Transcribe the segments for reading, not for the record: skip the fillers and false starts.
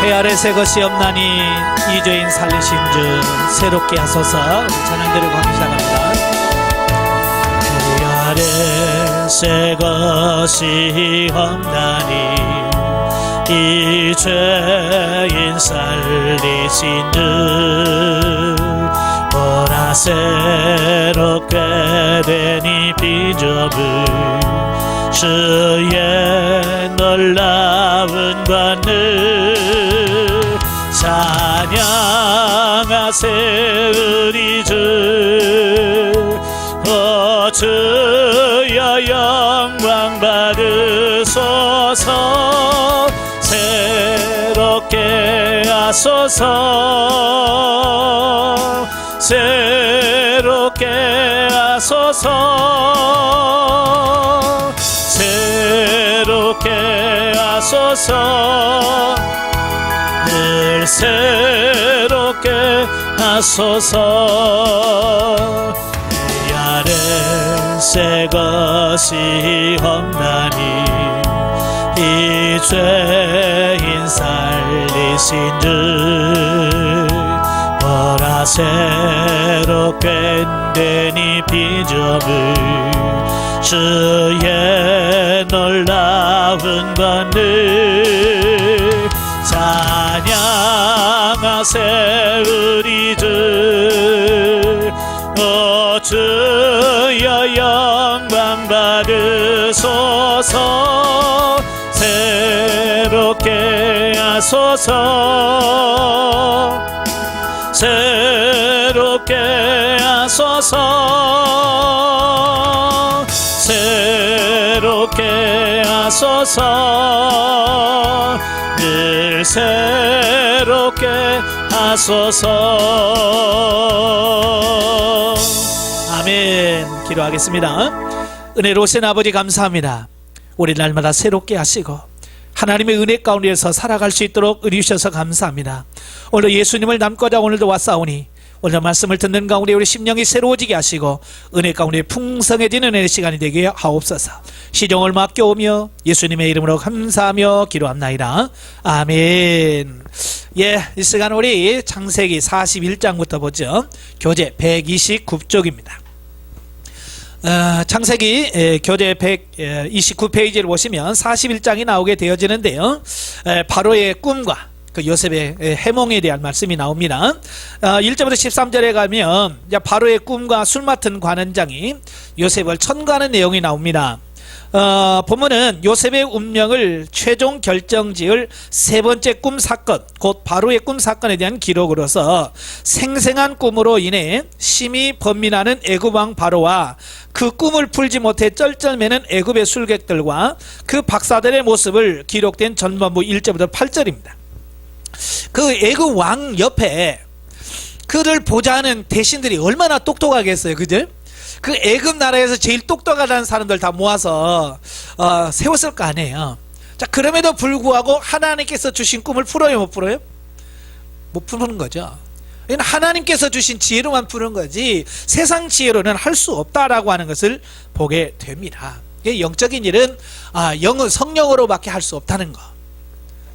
해 아래 새 것이 없나니 이죄인 살리신 주 새롭게 하소서. 찬양 드리고 하기 시작합니다. 해 아래 새 것이 없나니 이죄인 살리신 주 보라 새롭게 되니 비좁은 주의 놀라운 권능 찬양하세 우리 주. 오 주여 영광 받으소서. 새롭게 하소서. 새롭게 하소서. 새롭게 하소서. 늘 새롭게 하소서. 이 아래 새 것이 없나니 이죄인 살리신 주 보라 새롭게 되니 비좁은 주의 놀라운 권능 찬양하세 우리 주. 오 주여 영광 받으소서. 새롭게 하소서. 새롭게 하소서. 새롭게 하소서. 늘 새롭게 하소서. 아멘. 기도하겠습니다. 은혜로우신 아버지 감사합니다. 우리 날마다 새롭게 하시고 하나님의 은혜 가운데서 살아갈 수 있도록 은혜 주셔서 감사합니다. 오늘 예수님을 닮고자 오늘도 왔사오니 오늘 말씀을 듣는 가운데 우리 심령이 새로워지게 하시고 은혜 가운데 풍성해지는 은혜의 시간이 되게 하옵소서. 시종을 맡겨오며 예수님의 이름으로 감사하며 기도합나이다. 아멘. 예, 이 시간 우리 창세기 41장부터 보죠. 교재 129쪽입니다. 창세기 교재 129페이지를 보시면 41장이 나오게 되어지는데요. 바로의 꿈과 그 요셉의 해몽에 대한 말씀이 나옵니다. 1절부터 13절에 가면 바로의 꿈과 술 맡은 관원장이 요셉을 천거하는 내용이 나옵니다. 본문은 요셉의 운명을 최종 결정지을 세 번째 꿈 사건, 곧 바로의 꿈 사건에 대한 기록으로서 생생한 꿈으로 인해 심히 번민하는 애굽 왕 바로와 그 꿈을 풀지 못해 쩔쩔매는 애굽의 술객들과 그 박사들의 모습을 기록된 전반부 1절부터 8절입니다. 그 애굽 왕 옆에 그를 보자는 대신들이 얼마나 똑똑하겠어요, 그죠? 그 애굽 나라에서 제일 똑똑하다는 사람들 다 모아서 세웠을 거 아니에요. 자, 그럼에도 불구하고 하나님께서 주신 꿈을 풀어요, 못 풀어요? 못 푸는 거죠. 이건 하나님께서 주신 지혜로만 푸는 거지 세상 지혜로는 할 수 없다라고 하는 것을 보게 됩니다. 영적인 일은 성령으로밖에 할 수 없다는 거.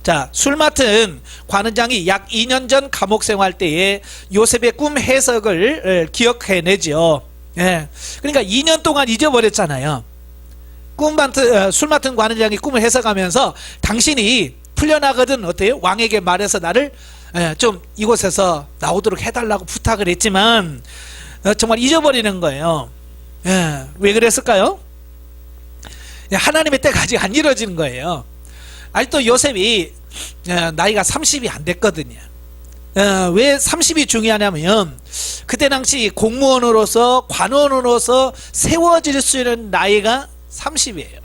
자, 술 맡은 관원장이 약 2년 전 감옥 생활 때에 요셉의 꿈 해석을 기억해내죠. 예. 그러니까 2년 동안 잊어버렸잖아요. 술 맡은 관원장이 꿈을 해석하면서 당신이 풀려나거든 어때요? 왕에게 말해서 나를 좀 이곳에서 나오도록 해달라고 부탁을 했지만 정말 잊어버리는 거예요. 예. 왜 그랬을까요? 하나님의 때가 아직 안 이루어지는 거예요. 아직도 요셉이 나이가 30이 안 됐거든요. 왜 30이 중요하냐면 그때 당시 공무원으로서 관원으로서 세워질 수 있는 나이가 30이에요.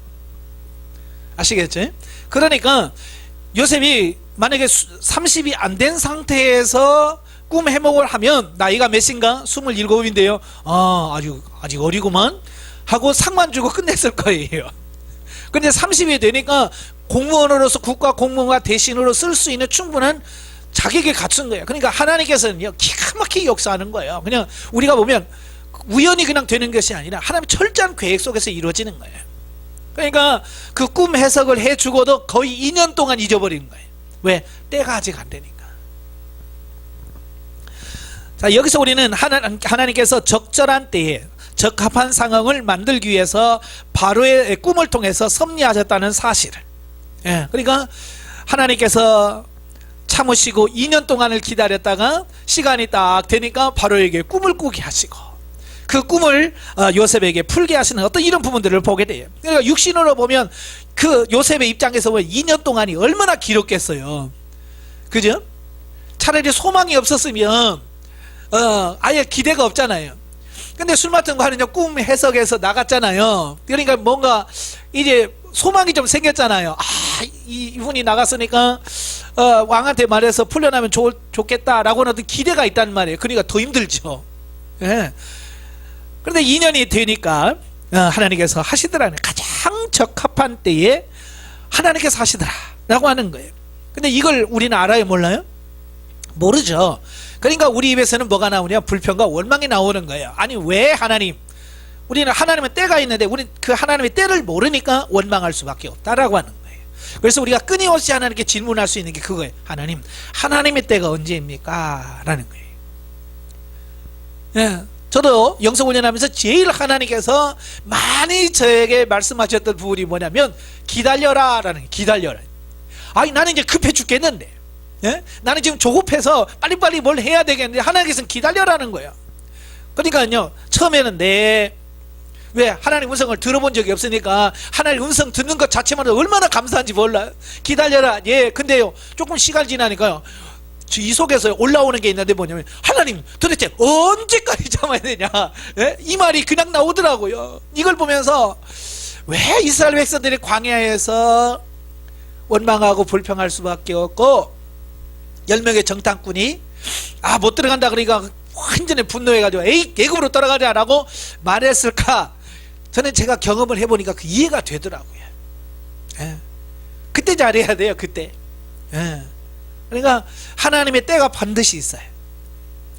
아시겠죠? 그러니까 요셉이 만약에 30이 안 된 상태에서 꿈 해몽을 하면 나이가 몇인가? 27인데요. 아직 어리구만 하고 상만 주고 끝냈을 거예요. 근데 30이 되니까 공무원으로서 국가 공무원과 대신으로 쓸 수 있는 충분한 자격이 갖춘 거예요. 그러니까 하나님께서는요 기가 막히게 역사하는 거예요. 그냥 우리가 보면 우연히 그냥 되는 것이 아니라 하나님의 철저한 계획 속에서 이루어지는 거예요. 그러니까 그 꿈 해석을 해주고도 거의 2년 동안 잊어버리는 거예요. 왜? 때가 아직 안 되니까. 자, 여기서 우리는 하나님께서 적절한 때에 적합한 상황을 만들기 위해서 바로의 꿈을 통해서 섭리하셨다는 사실을, 예, 그러니까 하나님께서 참으시고 2년 동안을 기다렸다가 시간이 딱 되니까 바로에게 꿈을 꾸게 하시고 그 꿈을 요셉에게 풀게 하시는 어떤 이런 부분들을 보게 돼요. 그러니까 육신으로 보면 그 요셉의 입장에서 보면 2년 동안이 얼마나 길었겠어요. 그죠? 차라리 소망이 없었으면 아예 기대가 없잖아요. 근데 술 맡은 거 하느냐 꿈 해석해서 나갔잖아요. 그러니까 뭔가 이제 소망이 좀 생겼잖아요. 이분이 나갔으니까 왕한테 말해서 풀려나면 좋겠다라고는 어떤 기대가 있단 말이에요. 그러니까 더 힘들죠. 예. 그런데 2년이 되니까 하나님께서 하시더라는 가장 적합한 때에 하나님께서 하시더라라고 하는 거예요. 근데 이걸 우리는 알아요, 몰라요? 모르죠. 그러니까 우리 입에서는 뭐가 나오냐? 불평과 원망이 나오는 거예요. 아니 왜 하나님? 우리는 하나님의 때가 있는데 우리 그 하나님의 때를 모르니까 원망할 수밖에 없다라고 하는 거예요. 그래서 우리가 끊임없이 하나님께 질문할 수 있는 게 그거예요. 하나님, 하나님의 때가 언제입니까? 라는 거예요. 예, 저도 영성훈련하면서 제일 하나님께서 많이 저에게 말씀하셨던 부분이 뭐냐면 기다려라 라는 거예요. 기다려라. 아니 나는 이제 급해 죽겠는데, 예? 나는 지금 조급해서 빨리빨리 뭘 해야 되겠는데 하나님께서는 기다려라는 거예요. 그러니까요, 처음에는 왜 하나님 음성을 들어본 적이 없으니까 하나님 음성 듣는 것 자체만으로 얼마나 감사한지 몰라요. 기다려라. 예, 근데요 조금 시간 지나니까요 이 속에서 올라오는 게 있는데 뭐냐면 하나님 도대체 언제까지 참아야 되냐, 예? 이 말이 그냥 나오더라고요. 이걸 보면서 왜 이스라엘 백성들이 광야에서 원망하고 불평할 수밖에 없고 10명의 정탐꾼이 못 들어간다 그러니까 완전히 분노해가지고 에이 애굽으로 떠나가자라고 말했을까? 저는 제가 경험을 해보니까 그 이해가 되더라고요. 예. 그때 잘해야 돼요. 그때. 예. 그러니까 하나님의 때가 반드시 있어요.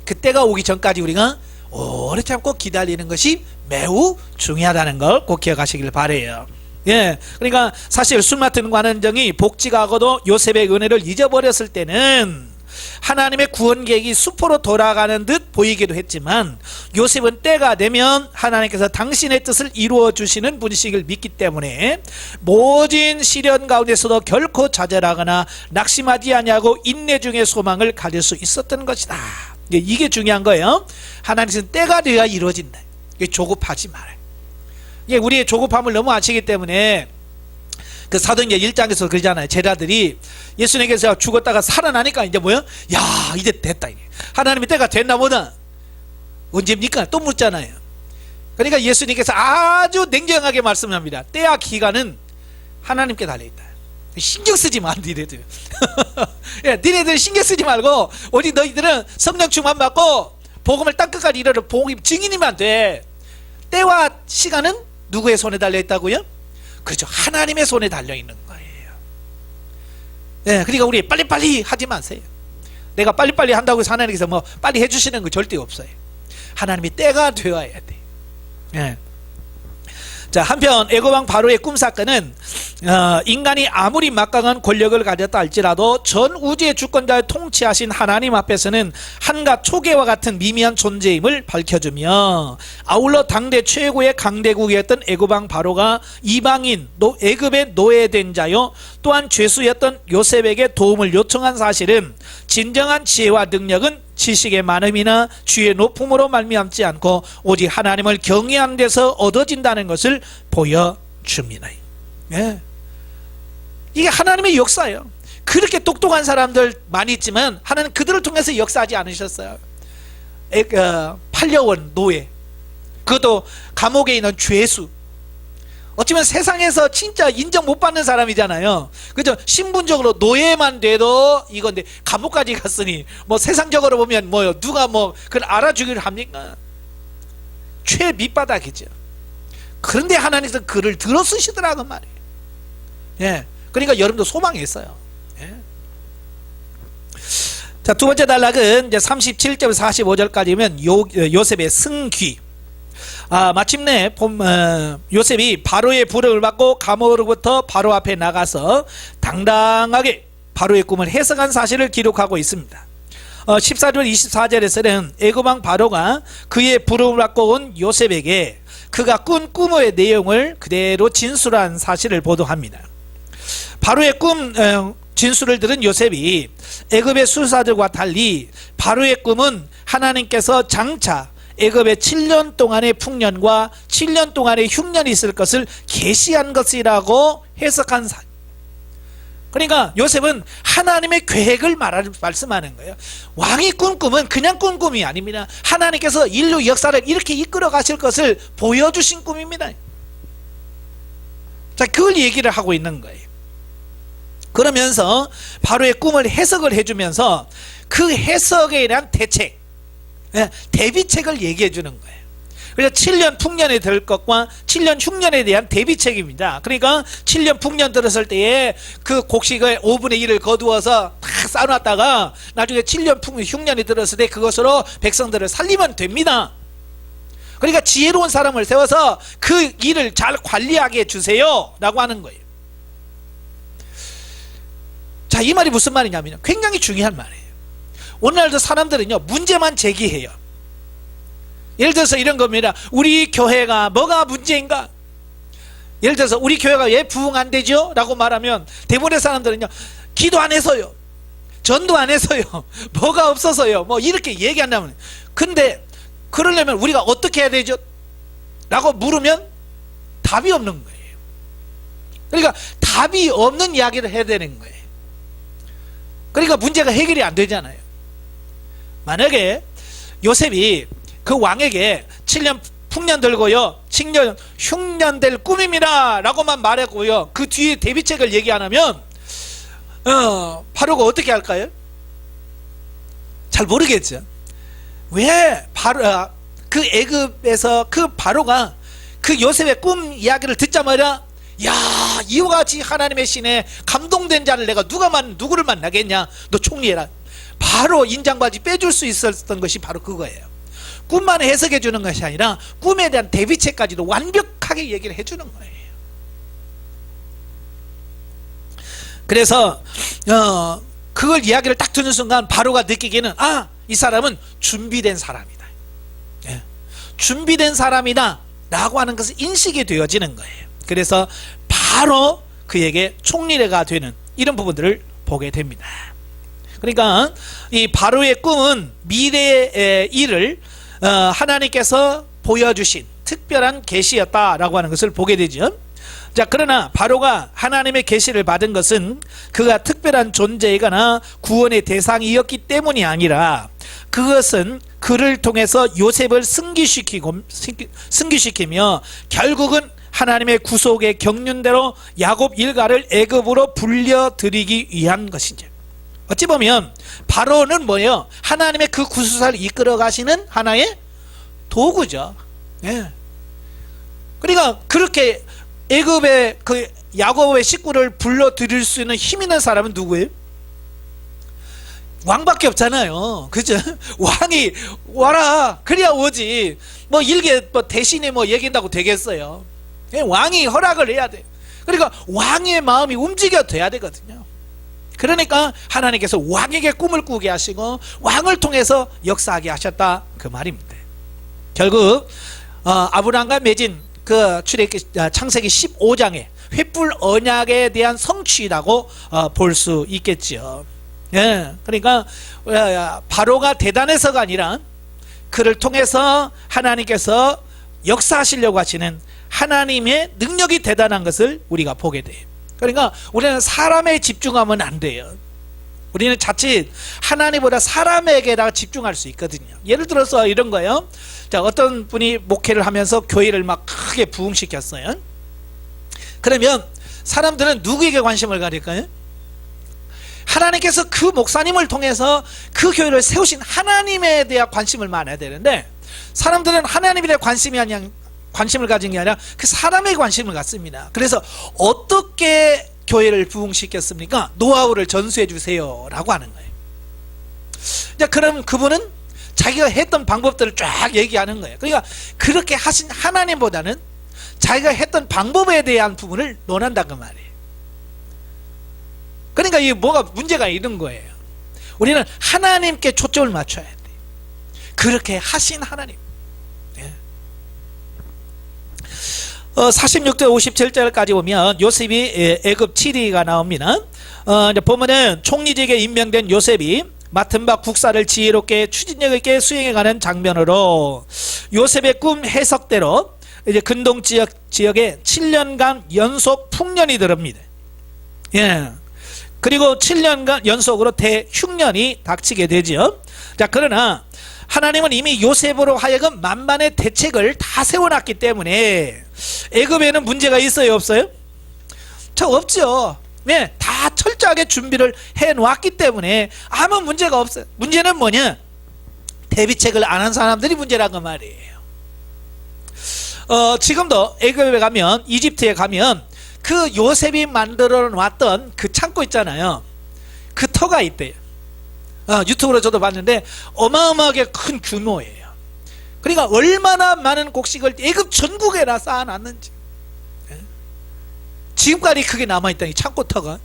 그 때가 오기 전까지 우리가 오래 참고 기다리는 것이 매우 중요하다는 걸 꼭 기억하시길 바라요. 예, 그러니까 사실 술 맡은 관원정이 복직하고도 요셉의 은혜를 잊어버렸을 때는 하나님의 구원 계획이 수포로 돌아가는 듯 보이기도 했지만 요셉은 때가 되면 하나님께서 당신의 뜻을 이루어 주시는 분이시길 믿기 때문에 모진 시련 가운데서도 결코 좌절하거나 낙심하지 아니하고 인내 중에 소망을 가질 수 있었던 것이다. 이게 중요한 거예요. 하나님은 때가 되어야 이루어진다. 조급하지 말아요. 우리의 조급함을 너무 아시기 때문에 그 사도행전 1장에서 그러잖아요. 제자들이 예수님께서 죽었다가 살아나니까 이제 뭐야? 야, 이제 됐다. 하나님의 때가 됐나 보다. 언제입니까? 또 묻잖아요. 그러니까 예수님께서 아주 냉정하게 말씀합니다. 때와 기간은 하나님께 달려있다. 신경 쓰지 마, 니네들. 야, 니네들 신경 쓰지 말고 오직 너희들은 성령 충만 받고 복음을 땅끝까지 이르러 복음 증인이면 돼. 때와 시간은 누구의 손에 달려있다고요? 그렇죠. 하나님의 손에 달려있는 거예요. 네, 그러니까 우리 빨리빨리 하지 마세요. 내가 빨리빨리 한다고 해서 하나님께서 뭐 빨리 해주시는 거 절대 없어요. 하나님이 때가 되어야 돼. 네. 자, 한편 애굽왕 바로의 꿈 사건은 인간이 아무리 막강한 권력을 가졌다 할지라도 전 우주의 주권자를 통치하신 하나님 앞에서는 한갓 초계와 같은 미미한 존재임을 밝혀주며 아울러 당대 최고의 강대국이었던 애굽왕 바로가 이방인 애굽의 노예된 자요 또한 죄수였던 요셉에게 도움을 요청한 사실은 진정한 지혜와 능력은 지식의 많음이나 주의 높음으로 말미암지 않고 오직 하나님을 경외하는 데서 얻어진다는 것을 보여줍니다. 예. 이게 하나님의 역사예요. 그렇게 똑똑한 사람들 많이 있지만 하나님 그들을 통해서 역사하지 않으셨어요. 팔려온 노예, 그것도 감옥에 있는 죄수, 어쩌면 세상에서 진짜 인정 못 받는 사람이잖아요. 그죠? 신분적으로 노예만 돼도 이건데 감옥까지 갔으니 뭐 세상적으로 보면 뭐요, 누가 뭐 그걸 알아주기를 합니까? 최 밑바닥이죠. 그런데 하나님께서 그를 들어 쓰시더라고 말이에요. 예. 그러니까 여러분도 소망이 있어요. 예. 자, 두 번째 단락은 이제 37절 45절까지면 요셉의 승귀. 마침내 요셉이 바로의 부름을 받고 감옥으로부터 바로 앞에 나가서 당당하게 바로의 꿈을 해석한 사실을 기록하고 있습니다. 14절 24절에서는 애굽왕 바로가 그의 부름을 받고 온 요셉에게 그가 꾼 꿈의 내용을 그대로 진술한 사실을 보도합니다. 바로의 꿈 진술을 들은 요셉이 애굽의 수사들과 달리 바로의 꿈은 하나님께서 장차 애굽의 7년 동안의 풍년과 7년 동안의 흉년이 있을 것을 계시한 것이라고 해석한 사실. 그러니까 요셉은 하나님의 계획을 말씀하는 거예요. 왕이 꾼 꿈은 그냥 꾼 꿈이 아닙니다. 하나님께서 인류 역사를 이렇게 이끌어 가실 것을 보여주신 꿈입니다. 자, 그걸 얘기를 하고 있는 거예요. 그러면서 바로의 꿈을 해석을 해주면서 그 해석에 대한 대책, 대비책을 얘기해 주는 거예요. 그래서 7년 풍년에 될 것과 7년 흉년에 대한 대비책입니다. 그러니까 7년 풍년 들었을 때에 그 곡식을 5분의 1을 거두어서 탁 쌓아놨다가 나중에 7년 흉년이 들었을 때 그것으로 백성들을 살리면 됩니다. 그러니까 지혜로운 사람을 세워서 그 일을 잘 관리하게 해주세요 라고 하는 거예요. 자, 이 말이 무슨 말이냐면 굉장히 중요한 말이에요. 오늘날도 사람들은요 문제만 제기해요. 예를 들어서 이런 겁니다. 우리 교회가 뭐가 문제인가? 예를 들어서 우리 교회가 왜 부흥 안 되죠? 라고 말하면 대부분의 사람들은요 기도 안 해서요, 전도 안 해서요, 뭐가 없어서요, 뭐 이렇게 얘기한다면, 근데 그러려면 우리가 어떻게 해야 되죠? 라고 물으면 답이 없는 거예요. 그러니까 답이 없는 이야기를 해야 되는 거예요. 그러니까 문제가 해결이 안 되잖아요. 만약에 요셉이 그 왕에게 7년 풍년 들고요 7년 흉년 될 꿈입니다 라고만 말했고요 그 뒤에 대비책을 얘기 안 하면 바로가 어떻게 할까요? 잘 모르겠죠. 왜 그 애굽에서 그 바로가 그 요셉의 꿈 이야기를 듣자마자 야, 이와 같이 하나님의 신에 감동된 자를 내가 누구를 만나겠냐, 너 총리해라, 바로 인장바지 빼줄 수 있었던 것이 바로 그거예요. 꿈만 해석해 주는 것이 아니라 꿈에 대한 대비책까지도 완벽하게 얘기를 해주는 거예요. 그래서 그걸 이야기를 딱 듣는 순간 바로가 느끼기에는 이 사람은 준비된 사람이다, 준비된 사람이다 라고 하는 것을 인식이 되어지는 거예요. 그래서 바로 그에게 총리가 되는 이런 부분들을 보게 됩니다. 그러니까 이 바로의 꿈은 미래의 일을 하나님께서 보여주신 특별한 계시였다라고 하는 것을 보게 되죠. 자, 그러나 바로가 하나님의 계시를 받은 것은 그가 특별한 존재이거나 구원의 대상이었기 때문이 아니라 그것은 그를 통해서 요셉을 승기시키며 결국은 하나님의 구속의 경륜대로 야곱 일가를 애굽으로 불려들이기 위한 것이죠. 어찌 보면 바로는 뭐예요? 하나님의 그 구수사를 이끌어 가시는 하나의 도구죠. 그러니까 그렇게 애굽의 그 야곱의 식구를 불러들일 수 있는 힘 있는 사람은 누구예요? 왕밖에 없잖아요. 그죠? 왕이 와라 그래야 오지. 뭐 일개 뭐 대신에 뭐 얘기한다고 되겠어요. 왕이 허락을 해야 돼. 그러니까 왕의 마음이 움직여 돼야 되거든요. 그러니까 하나님께서 왕에게 꿈을 꾸게 하시고 왕을 통해서 역사하게 하셨다 그 말입니다. 결국 아브라함과 맺은 그 창세기 15장의 횃불 언약에 대한 성취라고 볼 수 있겠죠. 그러니까 바로가 대단해서가 아니라 그를 통해서 하나님께서 역사하시려고 하시는 하나님의 능력이 대단한 것을 우리가 보게 돼요. 그러니까 우리는 사람에 집중하면 안 돼요. 우리는 자칫 하나님보다 사람에게다가 집중할 수 있거든요. 예를 들어서 이런 거예요. 자, 어떤 분이 목회를 하면서 교회를 막 크게 부흥시켰어요. 그러면 사람들은 누구에게 관심을 가질까요? 하나님께서 그 목사님을 통해서 그 교회를 세우신 하나님에 대한 관심을 많아야 되는데 사람들은 하나님에 대한 관심을 가진 게 아니라 그 사람에 관심을 갖습니다. 그래서 어떻게 교회를 부흥시켰습니까? 노하우를 전수해 주세요 라고 하는 거예요. 자, 그럼 그분은 자기가 했던 방법들을 쫙 얘기하는 거예요. 그러니까 그렇게 하신 하나님보다는 자기가 했던 방법에 대한 부분을 논한다 그 말이에요. 그러니까 그러니까 이게 뭐가 문제가 이런 거예요. 우리는 하나님께 초점을 맞춰야 돼. 그렇게 하신 하나님. 46절 57절까지 보면 요셉이 애굽 7위가 나옵니다. 이제 보면은 총리직에 임명된 요셉이 맡은 바 국사를 지혜롭게 추진력 있게 수행해가는 장면으로 요셉의 꿈 해석대로 이제 근동 지역에 7년간 연속 풍년이 들어옵니다. 예. 그리고 7년간 연속으로 대흉년이 닥치게 되죠. 자, 그러나 하나님은 이미 요셉으로 하여금 만반의 대책을 다 세워놨기 때문에 애굽에는 문제가 있어요, 없어요? 저 없죠. 네, 다 철저하게 준비를 해놓았기 때문에 아무 문제가 없어요. 문제는 뭐냐? 대비책을 안 한 사람들이 문제란 그 말이에요. 지금도 애굽에 가면, 이집트에 가면 그 요셉이 만들어 놨던 그 창고 있잖아요. 그 터가 있대요. 유튜브로 저도 봤는데 어마어마하게 큰 규모예요. 그러니까 얼마나 많은 곡식을 애굽 전국에나 쌓아놨는지. 지금까지 그게 남아있다, 이 창고 터가.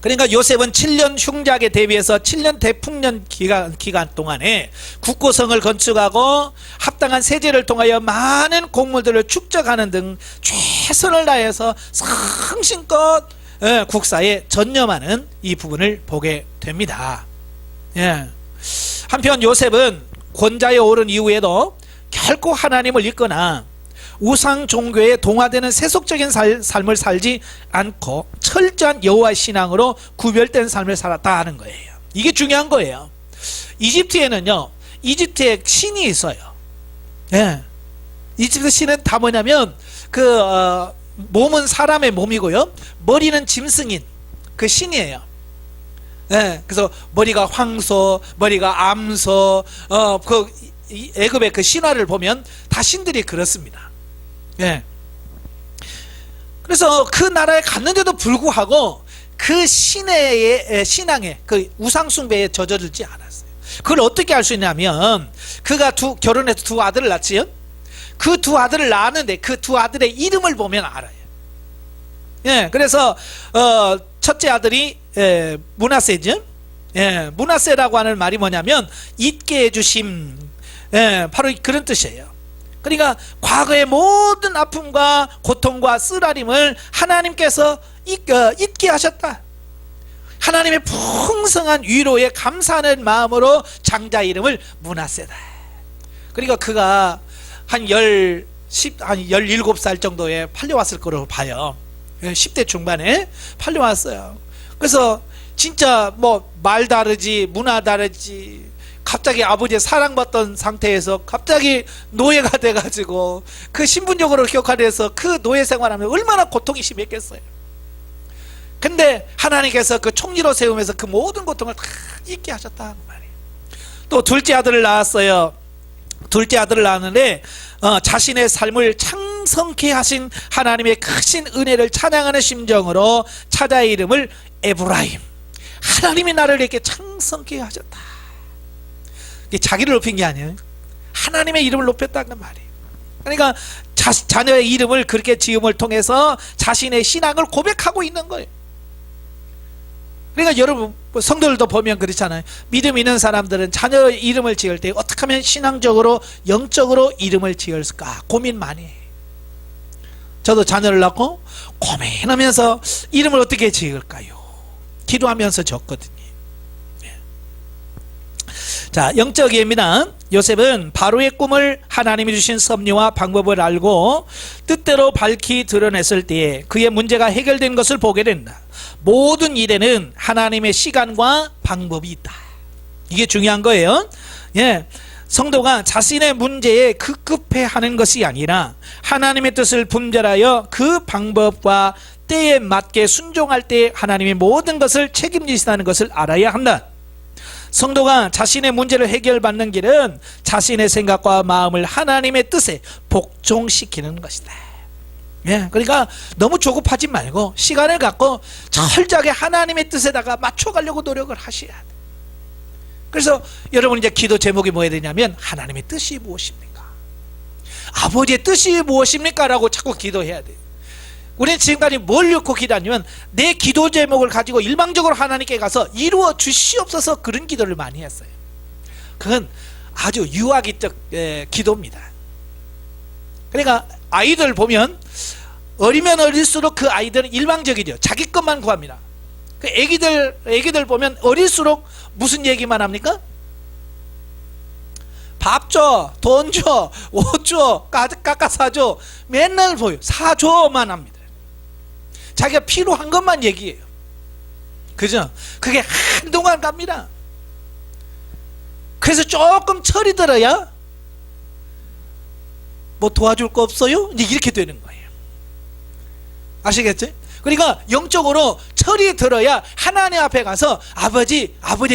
그러니까 요셉은 7년 흉작에 대비해서 7년 대풍년 기간 동안에 국고성을 건축하고 합당한 세제를 통하여 많은 곡물들을 축적하는 등 최선을 다해서 성심껏 국사에 전념하는 이 부분을 보게 됩니다. 한편 요셉은 권자에 오른 이후에도 결코 하나님을 잊거나 우상 종교에 동화되는 세속적인 삶을 살지 않고 철저한 여호와 신앙으로 구별된 삶을 살았다 하는 거예요. 이게 중요한 거예요. 이집트에는요, 이집트에 신이 있어요. 이집트 신은 다 뭐냐면 몸은 사람의 몸이고요, 머리는 짐승인 그 신이에요. 그래서 머리가 황소, 머리가 암소, 애굽의 그 신화를 보면 다 신들이 그렇습니다. 그래서 그 나라에 갔는데도 불구하고 그 신의 신앙에, 그 우상숭배에 젖어들지 않았어요. 그걸 어떻게 알 수 있냐면, 그가 결혼해서 두 아들을 낳지요. 그 두 아들을 낳았는데 그 두 아들의 이름을 보면 알아요. 그래서 첫째 아들이 므낫세죠. 므낫세라고 하는 말이 뭐냐면 잊게 해주심, 바로 그런 뜻이에요. 그러니까 과거의 모든 아픔과 고통과 쓰라림을 하나님께서 잊게 하셨다. 하나님의 풍성한 위로에 감사하는 마음으로 장자 이름을 므낫세다. 그러니까 그가 한 17살 정도에 팔려왔을 거로 봐요. 10대 중반에 팔려왔어요. 그래서 진짜 뭐 말 다르지, 문화 다르지, 갑자기 아버지의 사랑받던 상태에서 갑자기 노예가 돼가지고 그 신분적으로 격화돼서 그 노예 생활하면 얼마나 고통이 심했겠어요. 근데 하나님께서 그 총리로 세우면서 그 모든 고통을 다 잊게 하셨다 말이에요. 또 둘째 아들을 낳았어요. 둘째 아들을 낳았는데 자신의 삶을 창성케 하신 하나님의 크신 은혜를 찬양하는 심정으로 차자의 이름을 에브라임, 하나님이 나를 이렇게 창성케 하셨다. 자기를 높인 게 아니에요. 하나님의 이름을 높였다는 말이에요. 그러니까 자녀의 이름을 그렇게 지음을 통해서 자신의 신앙을 고백하고 있는 거예요. 그러니까 여러분 성도들도 보면 그렇잖아요. 믿음 있는 사람들은 자녀의 이름을 지을 때 어떻게 하면 신앙적으로 영적으로 이름을 지을까 고민 많이 해요. 저도 자녀를 낳고 고민하면서 이름을 어떻게 지을까요? 기도하면서 졌거든요. 자, 영적 예입니다. 요셉은 바로의 꿈을 하나님이 주신 섭리와 방법을 알고 뜻대로 밝히 드러냈을 때에 그의 문제가 해결된 것을 보게 된다. 모든 일에는 하나님의 시간과 방법이 있다. 이게 중요한 거예요. 성도가 자신의 문제에 급급해하는 것이 아니라 하나님의 뜻을 분별하여 그 방법과 때에 맞게 순종할 때 하나님의 모든 것을 책임지시다는 것을 알아야 한다. 성도가 자신의 문제를 해결받는 길은 자신의 생각과 마음을 하나님의 뜻에 복종시키는 것이다. 그러니까 너무 조급하지 말고 시간을 갖고 철저하게 하나님의 뜻에다가 맞춰가려고 노력을 하셔야 돼. 그래서 여러분 이제 기도 제목이 뭐야 되냐면 하나님의 뜻이 무엇입니까? 아버지의 뜻이 무엇입니까? 라고 자꾸 기도해야 돼요. 우리는 지금까지 뭘 읽고 기도하냐면 내 기도 제목을 가지고 일방적으로 하나님께 가서 이루어 주시옵소서 그런 기도를 많이 했어요. 그건 아주 유아기적 기도입니다. 그러니까 아이들 보면 어리면 어릴수록 그 아이들은 일방적이죠. 자기 것만 구합니다. 그 애기들 보면 어릴수록 무슨 얘기만 합니까? 밥 줘, 돈 줘, 옷 줘, 깎아 사줘. 맨날 보여. 사줘만 합니다. 자기가 필요한 것만 얘기해요. 그죠? 그게 한동안 갑니다. 그래서 조금 철이 들어야 뭐 도와줄 거 없어요? 이제 이렇게 되는 거예요. 아시겠죠? 그러니까 영적으로 철이 들어야 하나님 앞에 가서 아버지의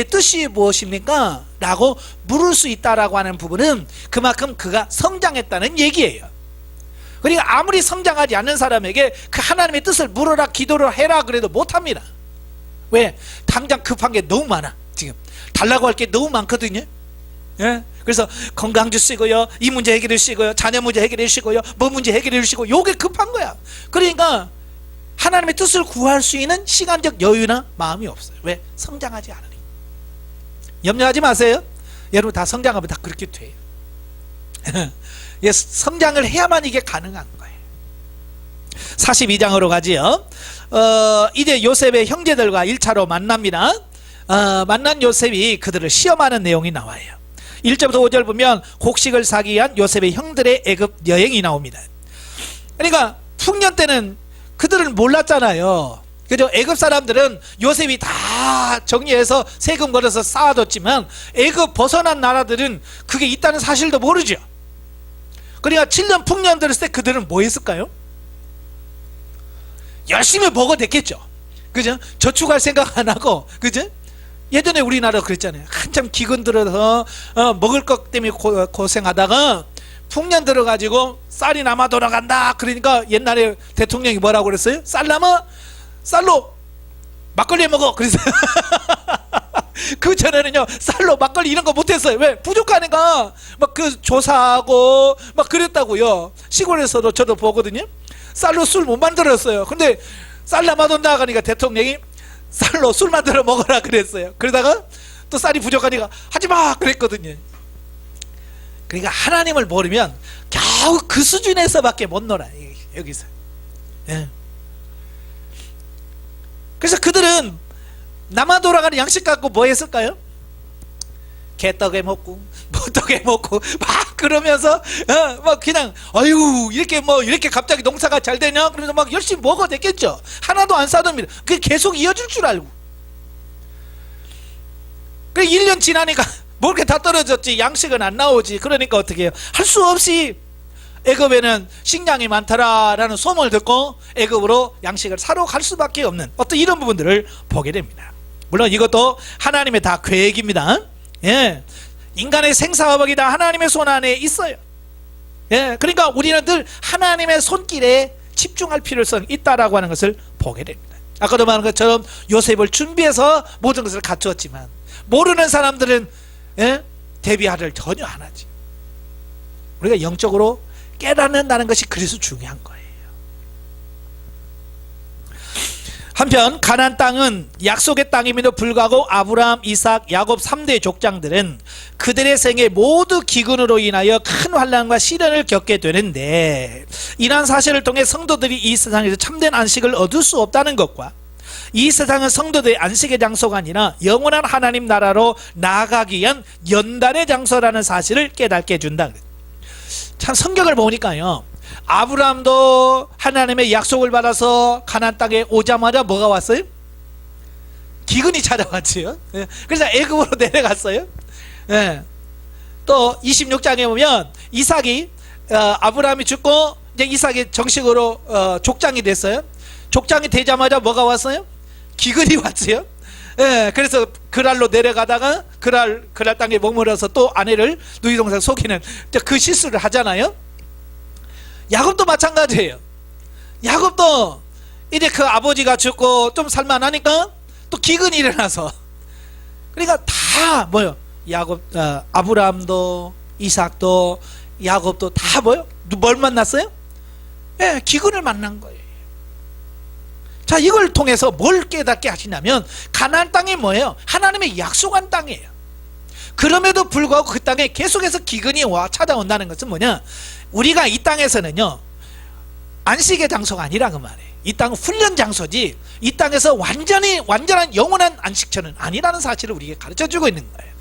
뜻이 무엇입니까? 라고 물을 수 있다라고 하는 부분은 그만큼 그가 성장했다는 얘기예요. 그러니까 아무리 성장하지 않는 사람에게 그 하나님의 뜻을 물어라 기도를 해라 그래도 못합니다. 왜? 당장 급한 게 너무 많아. 지금 달라고 할 게 너무 많거든요. 예? 그래서 건강 주시고요, 이 문제 해결해 주시고요, 자녀 문제 해결해 주시고요, 뭐 문제 해결해 주시고, 요게 급한 거야. 그러니까 하나님의 뜻을 구할 수 있는 시간적 여유나 마음이 없어요. 왜? 성장하지 않으니. 염려하지 마세요. 여러분 다 성장하면 다 그렇게 돼요. 성장을 해야만 이게 가능한 거예요. 42장으로 가지요. 이제 요셉의 형제들과 1차로 만납니다. 만난 요셉이 그들을 시험하는 내용이 나와요. 1절부터 5절 보면 곡식을 사기 위한 요셉의 형들의 애굽 여행이 나옵니다. 그러니까 풍년 때는 그들은 몰랐잖아요. 그죠? 애굽 사람들은 요셉이 다 정리해서 세금 걸어서 쌓아뒀지만 애굽 벗어난 나라들은 그게 있다는 사실도 모르죠. 그러니까 7년 풍년 들었을 때 그들은 뭐 했을까요? 열심히 먹어댔겠죠. 그죠? 저축할 생각 안 하고, 그죠? 예전에 우리나라 그랬잖아요. 한참 기근 들어서 먹을 것 때문에 고생하다가 풍년 들어가지고 쌀이 남아 돌아간다. 그러니까 옛날에 대통령이 뭐라고 그랬어요? 쌀 남아? 쌀로 막걸리 먹어. 그랬어요. 그 전에는요 쌀로 막걸리 이런 거 못했어요. 왜? 부족하니까 막 그 조사하고 막 그랬다고요. 시골에서도 저도 보거든요. 쌀로 술 못 만들었어요. 근데 쌀 남아돈다 하니까 대통령이 쌀로 술 만들어 먹어라 그랬어요. 그러다가 또 쌀이 부족하니까 하지마 그랬거든요. 그러니까 하나님을 모르면 겨우 그 수준에서밖에 못 놀아. 여기서. 예. 그래서 그들은 남아 돌아가는 양식 갖고 뭐 했을까요? 개떡에 먹고 뭐떡에 먹고 막 그러면서 막 그냥 아유 이렇게 갑자기 농사가 잘 되냐 그러면서 막 열심히 먹어댔겠죠. 하나도 안 싸듭니다. 그게 계속 이어질 줄 알고. 그래 1년 지나니까 뭘 이렇게 다 떨어졌지. 양식은 안 나오지. 그러니까 어떻게 해요? 할 수 없이 애굽에는 식량이 많더라라는 소문을 듣고 애굽으로 양식을 사러 갈 수밖에 없는 어떤 이런 부분들을 보게 됩니다. 물론 이것도 하나님의 다 계획입니다. 예, 인간의 생사화복이 다 하나님의 손 안에 있어요. 예, 그러니까 우리는 늘 하나님의 손길에 집중할 필요성이 있다라고 하는 것을 보게 됩니다. 아까도 말한 것처럼 요셉을 준비해서 모든 것을 갖추었지만 모르는 사람들은 대비하를 전혀 안 하지. 우리가 영적으로 깨닫는다는 것이 그래서 중요한 거예요. 한편 가나안 땅은 약속의 땅임에도 불구하고 아브라함, 이삭, 야곱 3대 족장들은 그들의 생에 모두 기근으로 인하여 큰 환난과 시련을 겪게 되는데, 이러한 사실을 통해 성도들이 이 세상에서 참된 안식을 얻을 수 없다는 것과 이 세상은 성도들의 안식의 장소가 아니라 영원한 하나님 나라로 나아가기 위한 연단의 장소라는 사실을 깨닫게 해준다. 참 성경을 보니까요, 아브라함도 하나님의 약속을 받아서 가나안 땅에 오자마자 뭐가 왔어요? 기근이 찾아왔지요. 그래서 애굽으로 내려갔어요. 또 26장에 보면 이삭이 아브라함이 죽고 이제 이삭이 정식으로 족장이 됐어요. 족장이 되자마자 뭐가 왔어요? 기근이 왔어요. 그래서 그랄로 내려가다가 그랄 땅에 머물러서 또 아내를 누이 동생 속이는 그 실수를 하잖아요. 야곱도 마찬가지예요. 야곱도 이제 그 아버지가 죽고 좀 살만하니까 또 기근이 일어나서, 그러니까 다 뭐요? 아브라함도 이삭도 야곱도 다 뭐요? 뭘 만났어요? 기근을 만난 거예요. 자, 이걸 통해서 뭘 깨닫게 하시냐면 가나안 땅이 뭐예요? 하나님의 약속한 땅이에요. 그럼에도 불구하고 그 땅에 계속해서 기근이 와 찾아온다는 것은 뭐냐? 우리가 이 땅에서는요 안식의 장소가 아니라 그 말이에요. 이 땅은 훈련 장소지 이 땅에서 완전한 영원한 안식처는 아니라는 사실을 우리에게 가르쳐주고 있는 거예요.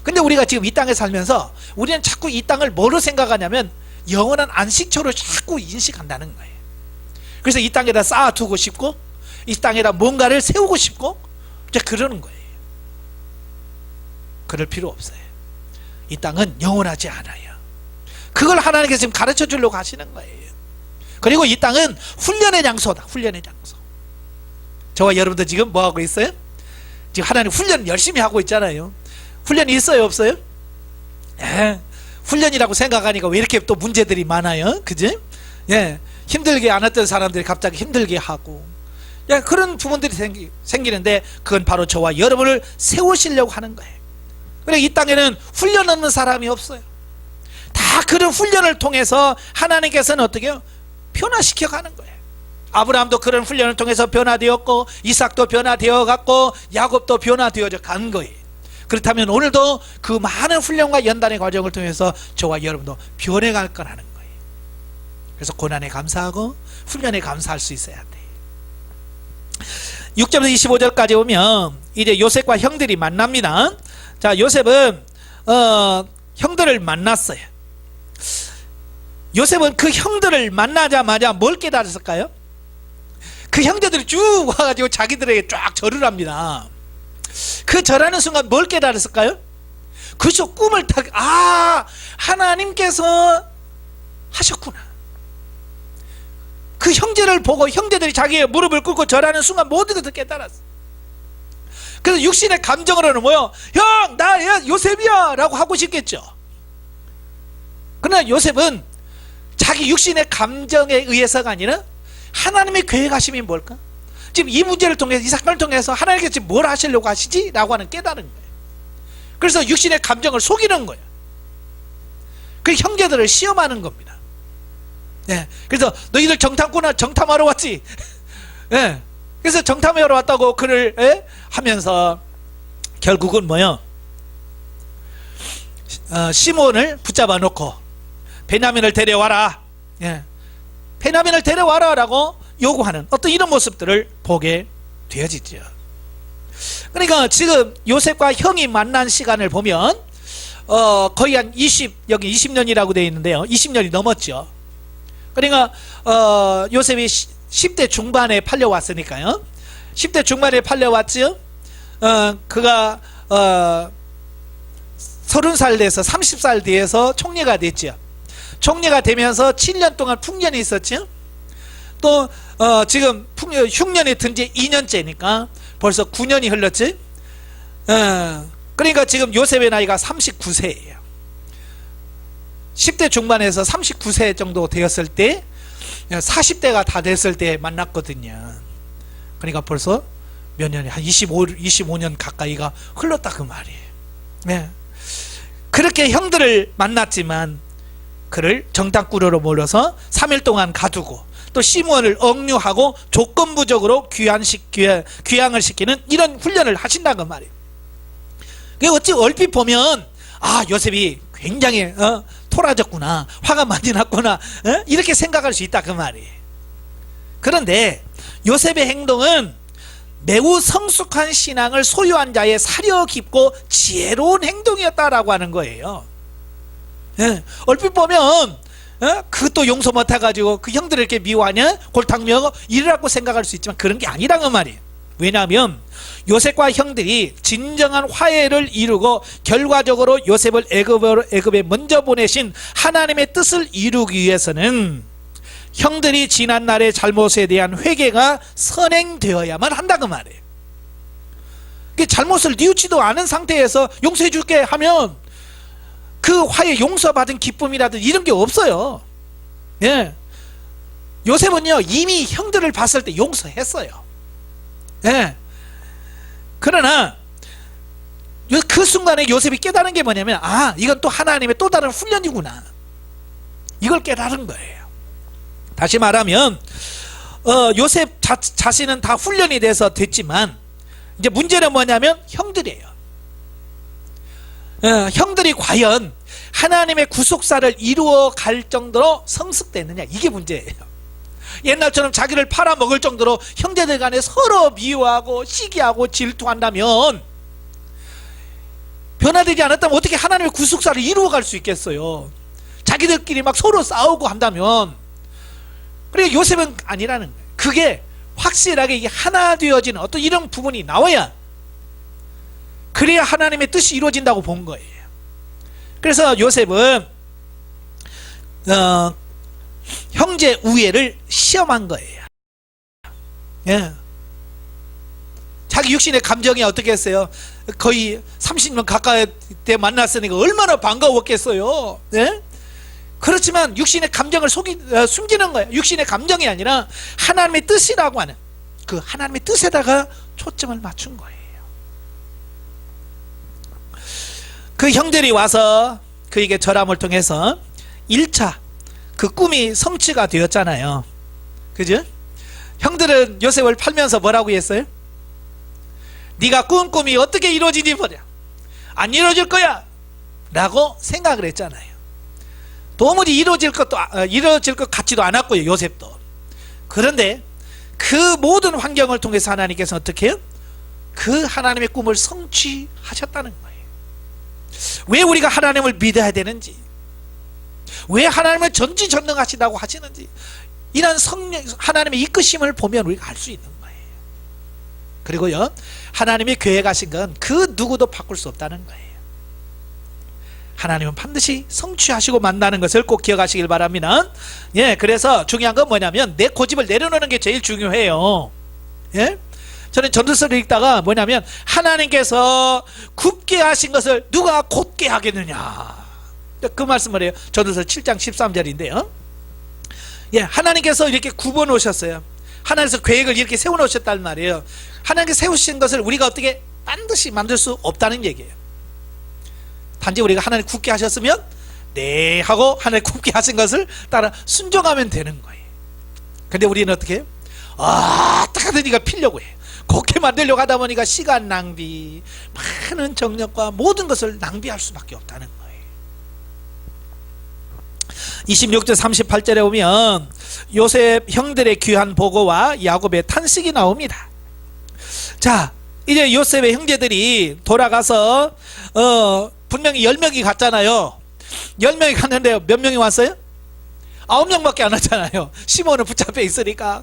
근데 우리가 지금 이 땅에 살면서 우리는 자꾸 이 땅을 뭐로 생각하냐면 영원한 안식처로 자꾸 인식한다는 거예요. 그래서 이 땅에다 쌓아두고 싶고 이 땅에다 뭔가를 세우고 싶고 이제 그러는 거예요. 그럴 필요 없어요. 이 땅은 영원하지 않아요. 그걸 하나님께서 지금 가르쳐 주려고 하시는 거예요. 그리고 이 땅은 훈련의 장소다. 훈련의 장소. 저와 여러분도 지금 뭐 하고 있어요? 지금 하나님 훈련 열심히 하고 있잖아요. 훈련이 있어요, 없어요? 훈련이라고 생각하니까 왜 이렇게 또 문제들이 많아요? 그지? 예, 힘들게 안 했던 사람들이 갑자기 힘들게 하고, 예, 그런 부분들이 생기는데 그건 바로 저와 여러분을 세우시려고 하는 거예요. 그래, 이 땅에는 훈련 없는 사람이 없어요. 다 그런 훈련을 통해서 하나님께서는 어떻게 해요? 변화시켜 가는 거예요. 아브라함도 그런 훈련을 통해서 변화되었고, 이삭도 변화되어 갔고, 야곱도 변화되어져 간 거예요. 그렇다면 오늘도 그 많은 훈련과 연단의 과정을 통해서 저와 여러분도 변해갈 거라는 거예요. 그래서 고난에 감사하고 훈련에 감사할 수 있어야 돼요. 6절에서 25절까지 오면 이제 요셉과 형들이 만납니다. 자, 요셉은 형들을 만났어요. 요셉은 그 형들을 만나자마자 뭘 깨달았을까요? 그 형제들이 쭉 와가지고 자기들에게 쫙 절을 합니다. 그 절하는 순간 뭘 깨달았을까요? 그저 꿈을 하나님께서 하셨구나. 그 형제를 보고 형제들이 자기의 무릎을 꿇고 절하는 순간 모든 것을 깨달았어. 그래서 육신의 감정으로는 뭐요? 형, 나 요셉이야 라고 하고 싶겠죠. 그러나 요셉은 자기 육신의 감정에 의해서가 아니라 하나님의 계획하심이 뭘까? 지금 이 문제를 통해서, 이 사건을 통해서 하나님께서 지금 뭘 하시려고 하시지? 라고 하는 깨달은 거예요. 그래서 육신의 감정을 속이는 거예요. 그 형제들을 시험하는 겁니다. 예. 그래서 너희들 정탐꾼아, 정탐하러 왔지? 예. 그래서 정탐하러 왔다고 그를 하면서 결국은 뭐요? 시몬을 붙잡아 놓고 베냐민을 데려와라. 예. 베냐민을 데려와라 라고 요구하는 어떤 이런 모습들을 보게 되어지죠. 그러니까 지금 요셉과 형이 만난 시간을 보면 거의 한 여기 20년이라고 되어 있는데요. 20년이 넘었죠. 그러니까 요셉이 10대 중반에 팔려왔으니까요. 10대 중반에 팔려왔죠. 그가 30살 돼서 30살 뒤에서 총리가 됐죠. 총리가 되면서 7년 동안 풍년이 있었죠. 또 지금 흉년이 든 지 2년째니까 벌써 9년이 흘렀지. 그러니까 지금 요셉의 나이가 39세예요 10대 중반에서 39세 정도 되었을 때 40대가 다 됐을 때 만났거든요. 그러니까 벌써 몇 년이 한 25년 가까이가 흘렀다 그 말이에요. 네. 그렇게 형들을 만났지만 그를 정탐꾼으로 몰아서 3일 동안 가두고 또 시몬을 억류하고 조건부적으로 귀향을 시키는 이런 훈련을 하신다는 말이에요. 어찌 얼핏 보면 요셉이 굉장히 토라졌구나, 화가 많이 났구나, 이렇게 생각할 수 있다 그 말이에요. 그런데 요셉의 행동은 매우 성숙한 신앙을 소유한 자의 사려 깊고 지혜로운 행동이었다라고 하는 거예요. 얼핏 보면 그것도 용서 못해가지고 그 형들을 이렇게 미워하냐, 골탕 먹어 이러라고 생각할 수 있지만 그런 게 아니란 말이에요. 왜냐하면 요셉과 형들이 진정한 화해를 이루고 결과적으로 요셉을 애굽에 먼저 보내신 하나님의 뜻을 이루기 위해서는 형들이 지난날의 잘못에 대한 회개가 선행되어야만 한다 그 말이에요. 잘못을 뉘우치도 않은 상태에서 용서해 줄게 하면 그 화해 용서받은 기쁨이라든지 이런 게 없어요. 예. 요셉은요 이미 형들을 봤을 때 용서했어요. 예. 그러나 그 순간에 요셉이 깨달은 게 뭐냐면 이건 또 하나님의 또 다른 훈련이구나, 이걸 깨달은 거예요. 다시 말하면 요셉 자신은 다 훈련이 돼서 됐지만 이제 문제는 뭐냐면 형들이에요. 형들이 과연 하나님의 구속사를 이루어 갈 정도로 성숙됐느냐, 이게 문제예요. 옛날처럼 자기를 팔아먹을 정도로 형제들 간에 서로 미워하고 시기하고 질투한다면, 변화되지 않았다면 어떻게 하나님의 구속사를 이루어 갈 수 있겠어요? 자기들끼리 막 서로 싸우고 한다면. 그러니까 요셉은 아니라는 거예요. 그게 확실하게 이게 하나 되어지는 어떤 이런 부분이 나와야, 그래야 하나님의 뜻이 이루어진다고 본 거예요. 그래서 요셉은 형제 우애를 시험한 거예요. 예. 자기 육신의 감정이 어떻게 했어요? 거의 30년 가까이 때 만났으니까 얼마나 반가웠겠어요. 예? 그렇지만 육신의 감정을 숨기는 거예요. 육신의 감정이 아니라 하나님의 뜻이라고 하는 그 하나님의 뜻에다가 초점을 맞춘 거예요. 그 형들이 와서 그에게 절함을 통해서 1차 그 꿈이 성취가 되었잖아요. 그죠? 형들은 요셉을 팔면서 뭐라고 했어요? 네가 꾸은 꿈이 어떻게 이루어지니 보자. 안 이루어질 거야 라고 생각을 했잖아요. 도무지 이루어질 것 같지도 않았고요, 요셉도. 그런데 그 모든 환경을 통해서 하나님께서 어떻게 해요? 그 하나님의 꿈을 성취하셨다는 거예요. 왜 우리가 하나님을 믿어야 되는지, 왜 하나님을 전지전능하시다고 하시는지, 이런 성령 하나님의 이끄심을 보면 우리가 알 수 있는 거예요. 그리고요, 하나님이 계획하신 건 그 누구도 바꿀 수 없다는 거예요. 하나님은 반드시 성취하시고 만나는 것을 꼭 기억하시길 바랍니다. 예, 그래서 중요한 건 뭐냐면 내 고집을 내려놓는 게 제일 중요해요. 예? 저는 전도서를 읽다가 뭐냐면 하나님께서 굽게 하신 것을 누가 곧게 하겠느냐, 그 말씀을 해요. 전도서 7장 13절인데요. 예, 하나님께서 이렇게 굽어 놓으셨어요. 하나님께서 계획을 이렇게 세워 놓으셨단 말이에요. 하나님께서 세우신 것을 우리가 어떻게 반드시 만들 수 없다는 얘기예요. 단지 우리가 하나님 굽게 하셨으면 네 하고 하나님 굽게 하신 것을 따라 순종하면 되는 거예요. 근데 우리는 어떻게 해요? 어떻게든 이걸 피려고 해요. 곱게 만들려고 하다 보니까 시간 낭비, 많은 정력과 모든 것을 낭비할 수밖에 없다는 거예요. 26절 38절에 보면 요셉 형들의 귀한 보고와 야곱의 탄식이 나옵니다. 자, 이제 요셉의 형제들이 돌아가서 분명히 10명이 갔잖아요. 10명이 갔는데 몇 명이 왔어요? 9명밖에 안 왔잖아요. 시몬은 붙잡혀 있으니까.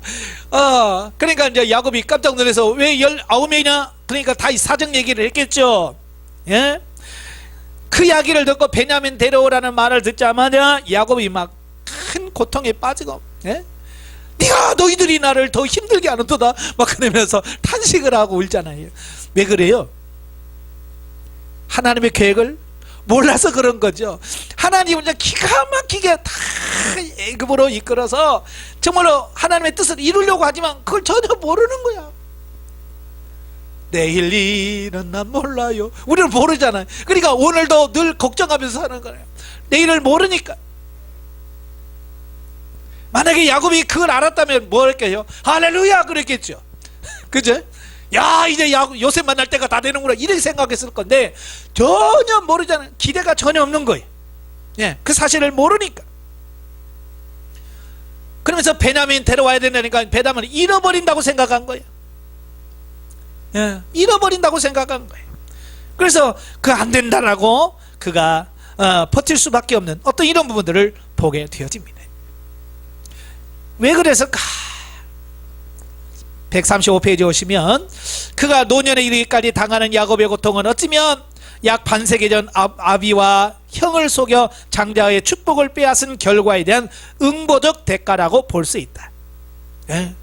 그러니까 이제 야곱이 깜짝 놀라서 왜 19명이나? 그러니까 다 사정 얘기를 했겠죠. 예? 그 이야기를 듣고 베냐민 데려오라는 말을 듣자마자 야곱이 막 큰 고통에 빠지고, 예? 네가 너희들이 나를 더 힘들게 하는도다 막 그러면서 탄식을 하고 울잖아요. 왜 그래요? 하나님의 계획을 몰라서 그런 거죠. 하나님은 그냥 기가 막히게 다 애굽으로 이끌어서 정말로 하나님의 뜻을 이루려고 하지만 그걸 전혀 모르는 거야. 내일 일은 난 몰라요. 우리는 모르잖아요. 그러니까 오늘도 늘 걱정하면서 사는 거예요. 내일을 모르니까. 만약에 야곱이 그걸 알았다면 뭐 할게요? 할렐루야 그랬겠죠. 그죠? 야, 이제 요셉 만날 때가 다 되는구나 이렇게 생각했을 건데 전혀 모르잖아요. 기대가 전혀 없는 거예요. 예, 그 사실을 모르니까. 그러면서 베냐민 데려와야 된다니까 베냐민을 잃어버린다고 생각한 거예요. 예, 잃어버린다고 생각한 거예요. 그래서 그 안 된다라고 그가 버틸 수밖에 없는 어떤 이런 부분들을 보게 되어집니다. 왜 그랬을까? 135페이지 오시면 그가 노년에 이르기까지 당하는 야곱의 고통은 어찌면 약 반세기 전 아비와 형을 속여 장자의 축복을 빼앗은 결과에 대한 응보적 대가라고 볼 수 있다. 예?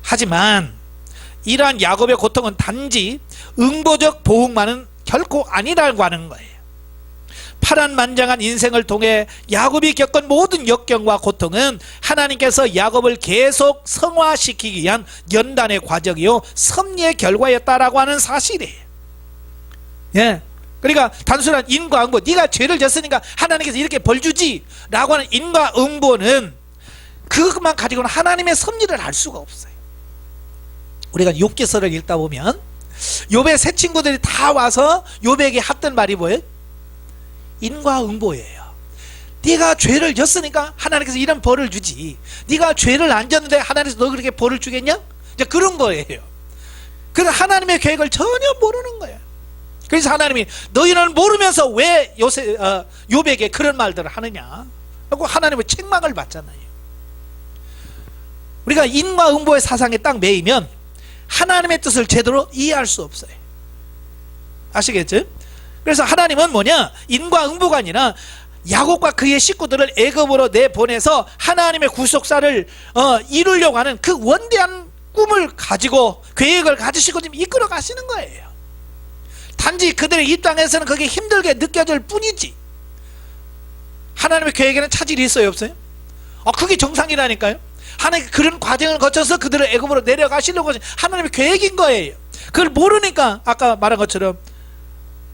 하지만 이러한 야곱의 고통은 단지 응보적 보응만은 결코 아니라고 하는 거예요. 파란만장한 인생을 통해 야곱이 겪은 모든 역경과 고통은 하나님께서 야곱을 계속 성화시키기 위한 연단의 과정이요 섭리의 결과였다라고 하는 사실이에요. 예, 그러니까 단순한 인과응보, 네가 죄를 졌으니까 하나님께서 이렇게 벌 주지 라고 하는 인과응보는 그것만 가지고는 하나님의 섭리를 알 수가 없어요. 우리가 욥기서를 읽다 보면 욥의 세 친구들이 다 와서 욥에게 했던 말이 뭐예요? 인과응보예요. 네가 죄를 졌으니까 하나님께서 이런 벌을 주지, 네가 죄를 안 졌는데 하나님께서 너 그렇게 벌을 주겠냐? 이제 그런 거예요. 그래서 하나님의 계획을 전혀 모르는 거예요. 그래서 하나님이 너희는 모르면서 왜 욥에게 그런 말들을 하느냐 하고 하나님의 책망을 받잖아요. 우리가 인과응보의 사상에 딱 매이면 하나님의 뜻을 제대로 이해할 수 없어요. 아시겠죠? 그래서 하나님은 뭐냐? 인과응보가 아니라 야곱과 그의 식구들을 애굽으로 내보내서 하나님의 구속사를 이루려고 하는 그 원대한 꿈을 가지고 계획을 가지시고 지금 이끌어 가시는 거예요. 단지 그들의 입장에서는 그게 힘들게 느껴질 뿐이지 하나님의 계획에는 차질이 있어요, 없어요? 그게 정상이라니까요. 하나님 그런 과정을 거쳐서 그들을 애굽으로 내려가시려고 하신 하나님의 계획인 거예요. 그걸 모르니까 아까 말한 것처럼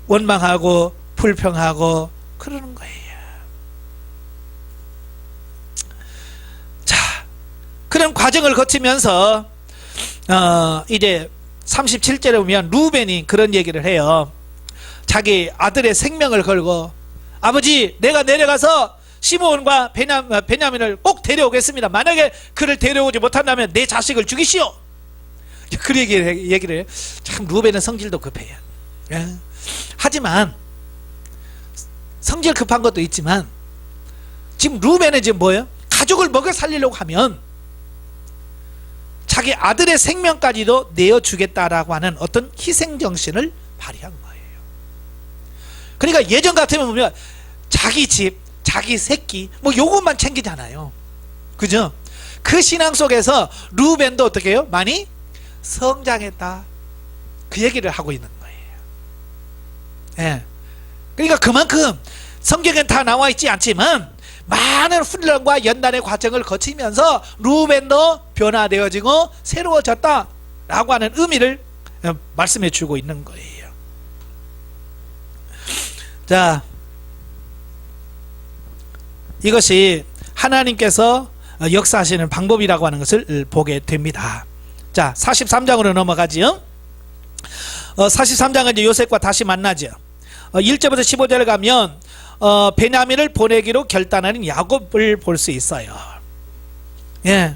원망하고 불평하고 그러는 거예요. 자, 그런 과정을 거치면서 이제 37절에 보면 루벤이 그런 얘기를 해요. 자기 아들의 생명을 걸고 아버지, 내가 내려가서 시므온과 베냐민을 꼭 데려오겠습니다. 만약에 그를 데려오지 못한다면 내 자식을 죽이시오. 그 얘기를 해요. 참 루벤은 성질도 급해요. 하지만 성질 급한 것도 있지만 지금 루벤은 지금 뭐예요? 가족을 먹여 살리려고 하면 자기 아들의 생명까지도 내어주겠다라고 하는 어떤 희생정신을 발휘한 거예요. 그러니까 예전 같으면 보면 자기 집, 자기 새끼 뭐 요것만 챙기잖아요. 그죠? 그 신앙 속에서 루벤도 어떻게 해요? 많이 성장했다, 그 얘기를 하고 있는 거예요. 예. 그러니까 그만큼 성경엔 다 나와 있지 않지만 많은 훈련과 연단의 과정을 거치면서 루벤도 변화되어지고 새로워졌다라고 하는 의미를 말씀해 주고 있는 거예요. 자, 이것이 하나님께서 역사하시는 방법이라고 하는 것을 보게 됩니다. 자, 43장으로 넘어가지요. 43장은 이제 요셉과 다시 만나죠. 1절부터 15절을 가면 베냐민을 보내기로 결단하는 야곱을 볼 수 있어요. 예.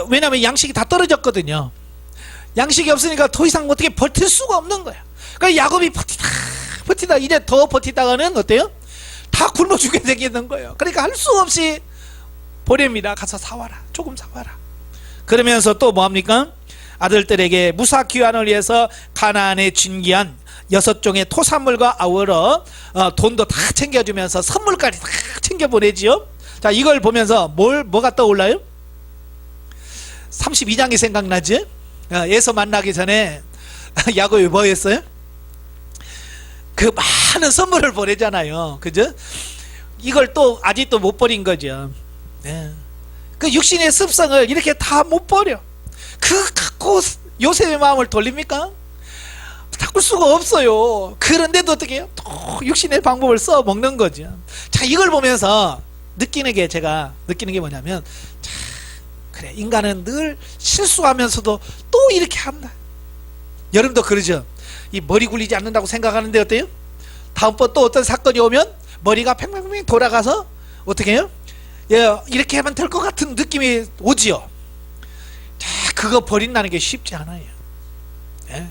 왜냐면 양식이 다 떨어졌거든요. 양식이 없으니까 더 이상 어떻게 버틸 수가 없는 거야. 그러니까 야곱이 버티다 이제 더 버티다가는 어때요? 다 굶어 죽게 되겠는 거예요. 그러니까 할 수 없이 보냅니다. 가서 사와라, 조금 사와라. 그러면서 또 뭐합니까? 아들들에게 무사 귀환을 위해서 가나안에 진귀한 6종의 토산물과 아우러 돈도 다 챙겨주면서 선물까지 다 챙겨 보내지요. 자, 이걸 보면서 뭐가 떠올라요? 32장이 생각나지? 에서 만나기 전에 야곱이 뭐 했어요? 그 많은 선물을 보내잖아요. 그죠? 이걸 또 아직도 못 버린 거죠. 네. 그 육신의 습성을 이렇게 다 못 버려. 그 갖고 요셉의 마음을 돌립니까? 바꿀 수가 없어요. 그런데도 어떻게 해요? 또 육신의 방법을 써 먹는 거죠. 자, 이걸 보면서 제가 느끼는 게 뭐냐면, 자, 그래, 인간은 늘 실수하면서도 또 이렇게 한다. 여러분도 그러죠? 이 머리 굴리지 않는다고 생각하는데 어때요? 다음번 또 어떤 사건이 오면 머리가 팽팽팽 돌아가서 어떻게 해요? 예, 이렇게 하면 될 것 같은 느낌이 오지요. 자, 그거 버린다는 게 쉽지 않아요. 예.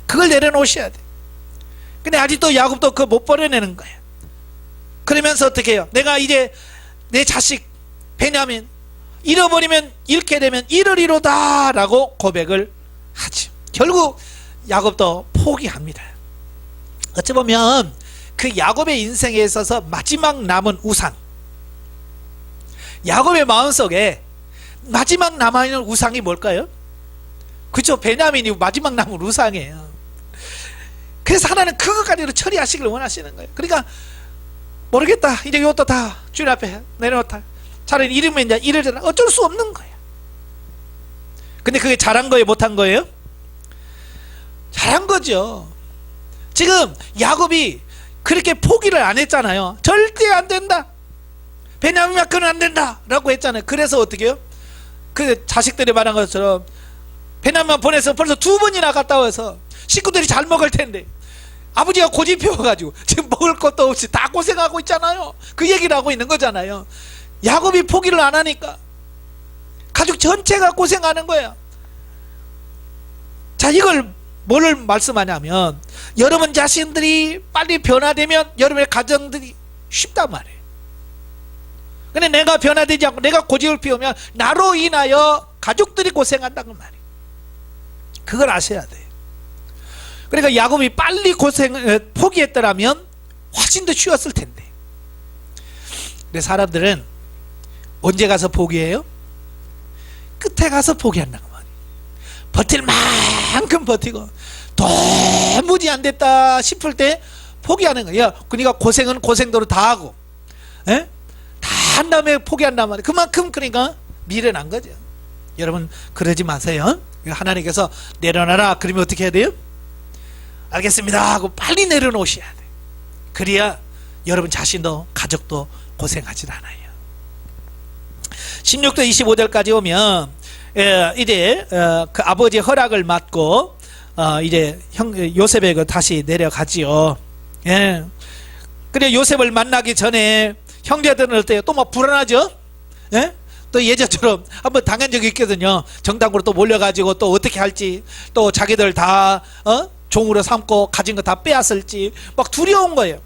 그걸 내려놓으셔야 돼. 근데 아직도 야곱도 그거 못 버려내는 거예요. 그러면서 어떻게 해요? 내가 이제 내 자식 베냐민 잃어버리면, 잃게 되면 이르리로다 라고 고백을 하죠. 결국 야곱도 포기합니다. 어찌 보면 그 야곱의 인생에 있어서 마지막 남은 우상, 야곱의 마음속에 마지막 남아있는 우상이 뭘까요? 그죠? 베냐민이 마지막 남은 우상이에요. 그래서 하나는 그것까지도 처리하시길 원하시는 거예요. 그러니까 모르겠다, 이제 이것도 다 주님 앞에 내려놓다, 차라리 이러면 이제 이러잖아, 어쩔 수 없는 거예요. 근데 그게 잘한 거예요, 못한 거예요? 잘한 거죠. 지금 야곱이 그렇게 포기를 안 했잖아요. 절대 안 된다, 베냐민 맡겨는 안 된다 라고 했잖아요. 그래서 어떻게 해요? 그 자식들이 말한 것처럼 베냐민만 보내서 벌써 2번이나 갔다 와서 식구들이 잘 먹을 텐데 아버지가 고집 피워가지고 지금 먹을 것도 없이 다 고생하고 있잖아요. 그 얘기를 하고 있는 거잖아요. 야곱이 포기를 안 하니까 가족 전체가 고생하는 거예요. 자, 이걸 뭘 말씀하냐면 여러분 자신들이 빨리 변화되면 여러분의 가정들이 쉽단 말이에요. 근데 내가 변화되지 않고 내가 고집을 피우면 나로 인하여 가족들이 고생한다는 말이에요. 그걸 아셔야 돼요. 그러니까 야곱이 빨리 포기했더라면 훨씬 더 쉬웠을 텐데. 근데 사람들은 언제 가서 포기해요? 끝에 가서 포기한다고 말이에요. 버틸 만큼 버티고 도무지 안 됐다 싶을 때 포기하는 거예요. 그러니까 고생은 고생대로 다 하고, 다 한 다음에 포기한단 말이에요. 그만큼 그러니까 미련한 거죠. 여러분 그러지 마세요. 하나님께서 내려놔라 그러면 어떻게 해야 돼요? 알겠습니다 하고 빨리 내려놓으셔야 돼. 그래야 여러분 자신도 가족도 고생하지 않아요. 16도 25절까지 오면 이제 그 아버지의 허락을 받고 이제 요셉에게 다시 내려가지요. 예. 그래 요셉을 만나기 전에 형제들은 어때요? 또 막 불안하죠? 예? 또 예전처럼 한번 당한 적이 있거든요. 정당으로 또 몰려가지고 또 어떻게 할지, 또 자기들 다 종으로 삼고 가진 거 다 빼앗을지 막 두려운 거예요.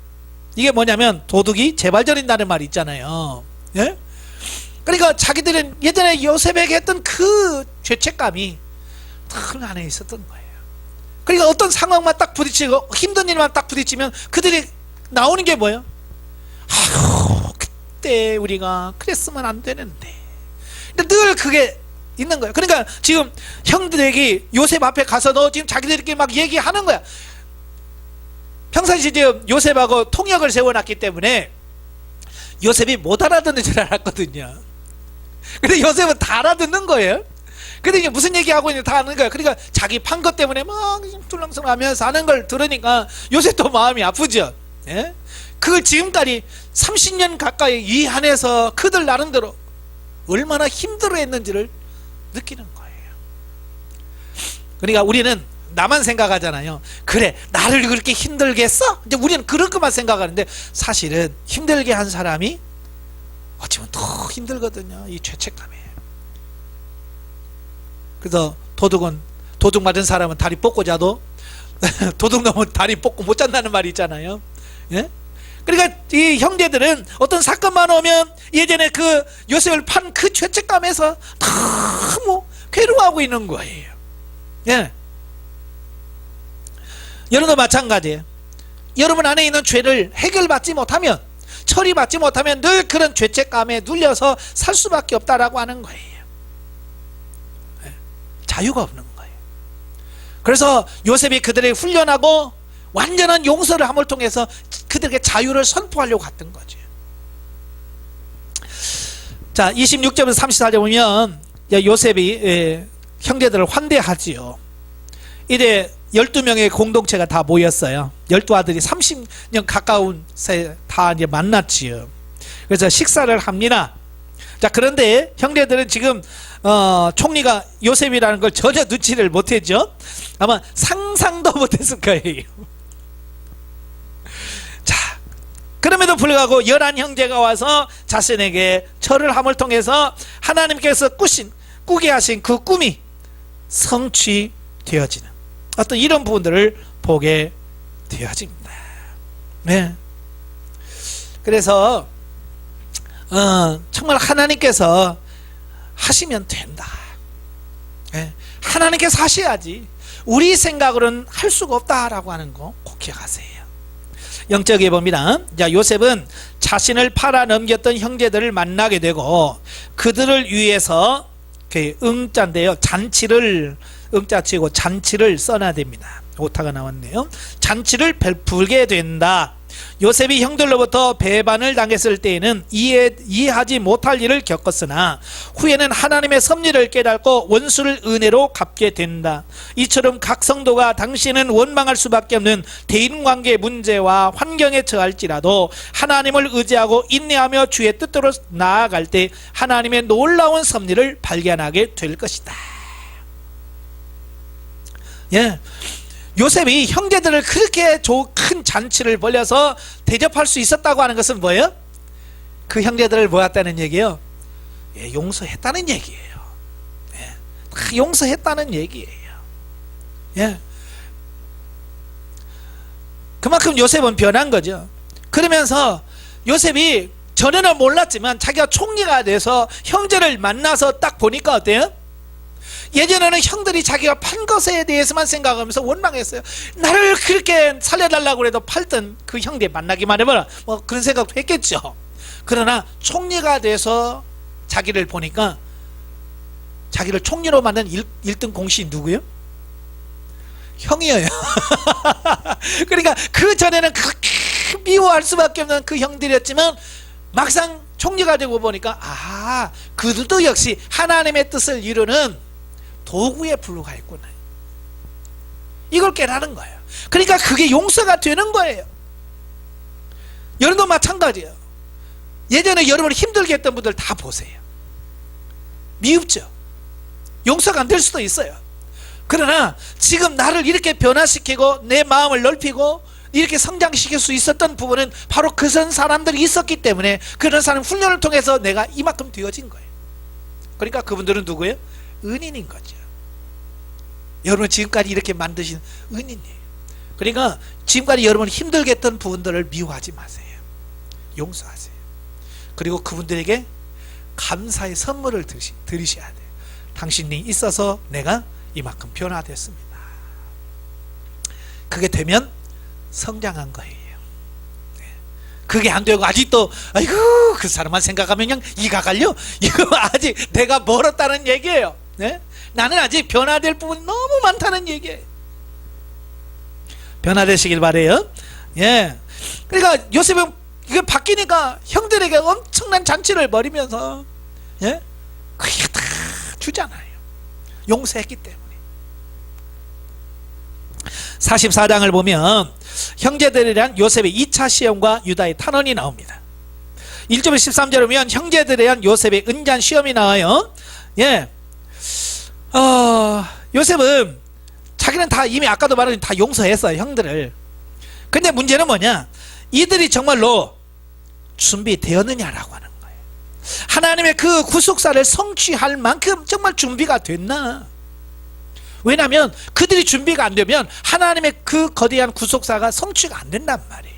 이게 뭐냐면 도둑이 재발절인다는 말이 있잖아요. 예? 그러니까 자기들은 예전에 요셉에게 했던 그 죄책감이 그 안에 있었던 거예요. 그러니까 어떤 상황만 딱 부딪히고 힘든 일만 딱 부딪히면 그들이 나오는 게 뭐예요? 아휴 그때 우리가 그랬으면 안 되는데. 늘 그게 있는 거예요. 그러니까 지금 형들에게 요셉 앞에 가서도 지금 자기들끼리 막 얘기하는 거야. 평상시 지금 요셉하고 통역을 세워놨기 때문에 요셉이 못 알아듣는 줄 알았거든요. 근데 요셉은 다 알아듣는 거예요. 근데 이게 무슨 얘기하고 있는지 다 아는 거예요. 그러니까 자기 판 것 때문에 막 툴렁툴렁하면서 하는 걸 들으니까 요셉도 마음이 아프죠. 예? 그걸 지금까지 30년 가까이 이 안에서 그들 나름대로 얼마나 힘들어했는지를 느끼는 거예요. 그러니까 우리는 나만 생각하잖아요. 그래 나를 그렇게 힘들게 했어? 이제 우리는 그런 것만 생각하는데 사실은 힘들게 한 사람이 어찌보면 더 힘들거든요. 이 죄책감에. 그래서 도둑 맞은 사람은 다리 뻗고 자도 도둑놈은 다리 뻗고 못 잔다는 말이 있잖아요. 예? 그러니까 이 형제들은 어떤 사건만 오면 예전에 그 요셉을 판 그 죄책감에서 너무 괴로워하고 있는 거예요. 예. 여러분도 마찬가지예요. 여러분 안에 있는 죄를 해결받지 못하면, 처리받지 못하면 늘 그런 죄책감에 눌려서 살 수밖에 없다라고 하는 거예요. 예. 자유가 없는 거예요. 그래서 요셉이 그들을 훈련하고 완전한 용서를 함을 통해서 그들에게 자유를 선포하려고 했던 거죠. 자, 26절에서 34절 보면 요셉이 형제들을 환대하지요. 이제 12명의 공동체가 다 모였어요. 12아들이 30년 가까운 새에 다 이제 만났지요. 그래서 식사를 합니다. 자, 그런데 형제들은 지금 총리가 요셉이라는 걸 전혀 눈치를 못했죠. 아마 상상도 못했을 거예요. 자, 그럼에도 불구하고 11형제가 와서 자신에게 절을 함을 통해서 하나님께서 꾸게 하신 그 꿈이 성취되어지는 어떤 이런 부분들을 보게 되어집니다. 네. 그래서 정말 하나님께서 하시면 된다. 네. 하나님께서 하셔야지 우리 생각으로는 할 수가 없다라고 하는 거 꼭 기억하세요. 영적에 봅니다. 자, 요셉은 자신을 팔아 넘겼던 형제들을 만나게 되고 그들을 위해서 그 응자인데요. 잔치를 응자치고 잔치를 써놔야 됩니다. 오타가 나왔네요. 잔치를 베풀게 된다. 요셉이 형들로부터 배반을 당했을 때에는 이해하지 못할 일을 겪었으나 후에는 하나님의 섭리를 깨닫고 원수를 은혜로 갚게 된다. 이처럼 각 성도가 당시에는 원망할 수밖에 없는 대인관계 문제와 환경에 처할지라도 하나님을 의지하고 인내하며 주의 뜻대로 나아갈 때 하나님의 놀라운 섭리를 발견하게 될 것이다. 예. 요셉이 형제들을 그렇게 큰 잔치를 벌여서 대접할 수 있었다고 하는 것은 뭐예요? 그 형제들을 모았다는 얘기예요. 예, 용서했다는 얘기예요. 예, 다 용서했다는 얘기예요. 예. 그만큼 요셉은 변한 거죠. 그러면서 요셉이 전에는 몰랐지만 자기가 총리가 돼서 형제를 만나서 딱 보니까 어때요? 예전에는 형들이 자기가 판 것에 대해서만 생각하면서 원망했어요. 나를 그렇게 살려달라고 해도 팔던 그 형제 만나기만 해봐라, 뭐 그런 생각도 했겠죠. 그러나 총리가 돼서 자기를 보니까 자기를 총리로 만든 1등 공신이 누구예요? 형이에요. 그러니까 그 전에는 그렇게 미워할 수밖에 없는 그 형들이었지만 막상 총리가 되고 보니까 그들도 역시 하나님의 뜻을 이루는 도구에 불과했구나, 이걸 깨달은 거예요. 그러니까 그게 용서가 되는 거예요. 여러분도 마찬가지예요. 예전에 여러분이 힘들게 했던 분들 다 보세요. 미흡죠. 용서가 안 될 수도 있어요. 그러나 지금 나를 이렇게 변화시키고 내 마음을 넓히고 이렇게 성장시킬 수 있었던 부분은 바로 그런 사람들이 있었기 때문에 그런 사람 훈련을 통해서 내가 이만큼 되어진 거예요. 그러니까 그분들은 누구예요? 은인인 거죠. 여러분 지금까지 이렇게 만드신 은인이에요. 그러니까 지금까지 여러분 힘들게 했던 부분들을 미워하지 마세요. 용서하세요. 그리고 그분들에게 감사의 선물을 드리셔야 돼요. 당신이 있어서 내가 이만큼 변화됐습니다. 그게 되면 성장한 거예요. 그게 안 되고 아직도 아이고 그 사람만 생각하면 그냥 이가 갈려, 이거 아직 내가 멀었다는 얘기예요. 네? 나는 아직 변화될 부분이 너무 많다는 얘기예요. 변화되시길 바래요. 예. 그러니까 요셉은 이게 바뀌니까 형들에게 엄청난 잔치를 벌이면서 예? 그게 다 주잖아요. 용서했기 때문에. 44장을 보면 형제들에 대한 요셉의 2차 시험과 유다의 탄원이 나옵니다. 1절 13절에 보면 형제들에 대한 요셉의 은잔 시험이 나와요. 예. 요셉은 자기는 다 이미 아까도 말한 다 용서했어요, 형들을. 근데 문제는 뭐냐, 이들이 정말로 준비되었느냐라고 하는 거예요. 하나님의 그 구속사를 성취할 만큼 정말 준비가 됐나? 왜냐하면 그들이 준비가 안 되면 하나님의 그 거대한 구속사가 성취가 안 된단 말이에요.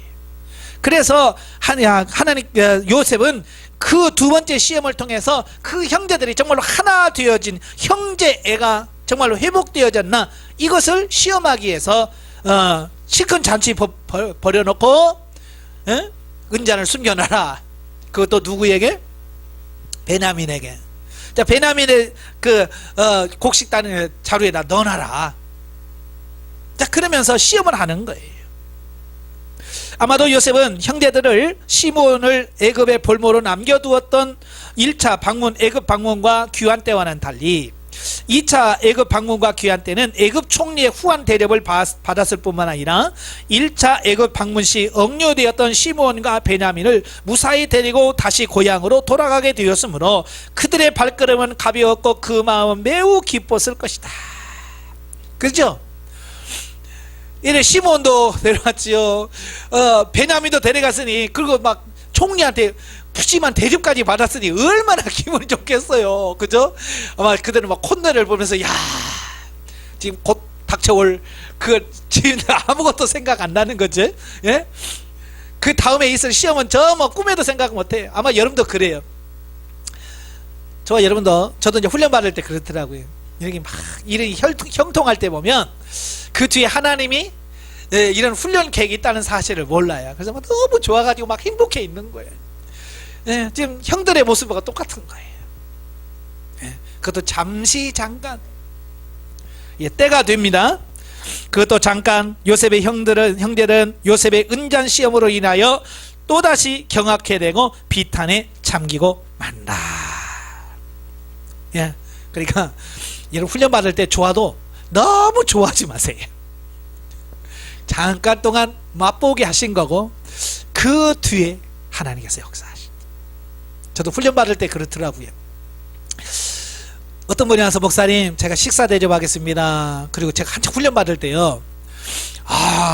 그래서 하나님 요셉은 그 두 번째 시험을 통해서 그 형제들이 정말로 하나 되어진 형제애가 정말로 회복되어졌나, 이것을 시험하기 위해서 시큰 잔치 벌여놓고 은잔을 숨겨놔라. 그것도 누구에게? 베냐민에게. 자, 베냐민의 그 곡식단의 자루에다 넣어놔라. 자, 그러면서 시험을 하는 거예요. 아마도 요셉은 형제들을 시몬을 애굽의 볼모로 남겨두었던 1차 방문, 애굽 방문과 귀환 때와는 달리 2차 애굽 방문과 귀환 때는 애굽 총리의 후한 대접을 받았을 뿐만 아니라 1차 애굽 방문 시 억류되었던 시몬과 베냐민을 무사히 데리고 다시 고향으로 돌아가게 되었으므로 그들의 발걸음은 가벼웠고 그 마음은 매우 기뻤을 것이다. 그렇죠? 이래 시몬도 데려갔지요. 베냐민도 데려갔으니, 그리고 막 총리한테 푸짐한 대접까지 받았으니 얼마나 기분이 좋겠어요. 그죠? 아마 그들은 막 콧노래를 보면서 야, 지금 곧 닥쳐올 그 지금 아무것도 생각 안 나는 거지. 예? 그 다음에 있을 시험은 저 뭐 꿈에도 생각 못해요. 아마 여러분도 그래요. 저와 여러분도, 저도 이제 훈련 받을 때 그렇더라고요. 여기 막 이런 형통할 때 보면 그 뒤에 하나님이 이런 훈련 계획이 있다는 사실을 몰라요. 그래서 막 너무 좋아가지고 막 행복해 있는 거예요. 지금 형들의 모습과 똑같은 거예요. 그것도 잠시 잠깐 때가 됩니다. 그것도 잠깐. 요셉의 형제들은 요셉의 은잔 시험으로 인하여 또다시 경악해 되고 비탄에 잠기고 만다. 예. 그러니까 이런 훈련 받을 때 좋아도 너무 좋아하지 마세요. 잠깐 동안 맛보게 하신 거고 그 뒤에 하나님께서 역사하신. 저도 훈련 받을 때 그렇더라고요. 어떤 분이 와서 목사님 제가 식사 대접하겠습니다. 그리고 제가 한참 훈련 받을 때요.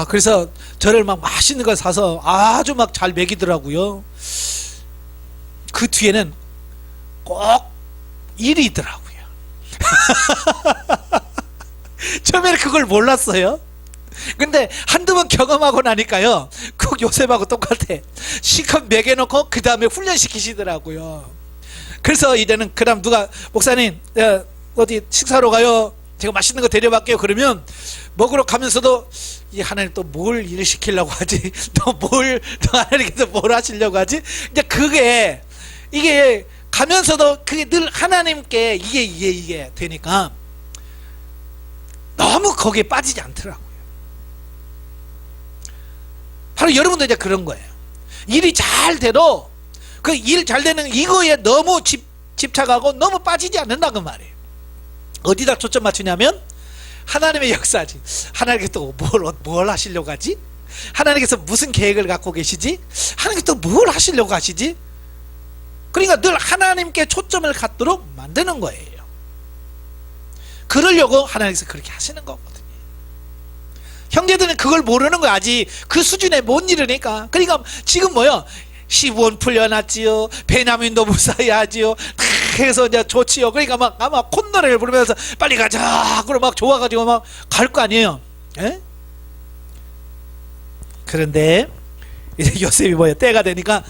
그래서 저를 막 맛있는 걸 사서 아주 막 잘 먹이더라고요. 그 뒤에는 꼭 일이 있더라고요. 처음에는 그걸 몰랐어요. 근데 한두 번 경험하고 나니까요, 꼭 요셉하고 똑같아. 실컷 먹여놓고 그 다음에 훈련시키시더라고요. 그래서 이제는 그 다음 누가 목사님 어디 식사로 가요, 제가 맛있는 거 데려갈게요. 그러면 먹으러 가면서도 이 하나님 또 뭘 일을 시키려고 하지, 또 하나님께서 뭘 하시려고 하지. 이제 그게 이게 가면서도 그게 늘 하나님께 이게 되니까 너무 거기에 빠지지 않더라고요. 바로 여러분도 이제 그런 거예요. 일이 잘 돼도 그 일 잘 되는 이거에 너무 집착하고 너무 빠지지 않는다는 말이에요. 어디다 초점 맞추냐면 하나님의 역사지. 하나님께서 또 뭘 하시려고 하지? 하나님께서 무슨 계획을 갖고 계시지? 하나님께서 또 뭘 하시려고 하시지? 그러니까 늘 하나님께 초점을 갖도록 만드는 거예요. 그러려고 하나님께서 그렇게 하시는 거거든요. 형제들은 그걸 모르는 거야. 아직 그 수준에 못 이르니까. 그러니까 지금 뭐요? 시부원 풀려났지요. 베냐민도 무사히 하지요. 다 해서 이제 좋지요. 그러니까 막 아마 콧노래를 부르면서 빨리 가자. 그러고 막 좋아가지고 막 갈 거 아니에요. 에? 그런데 이제 요셉이 뭐예요? 때가 되니까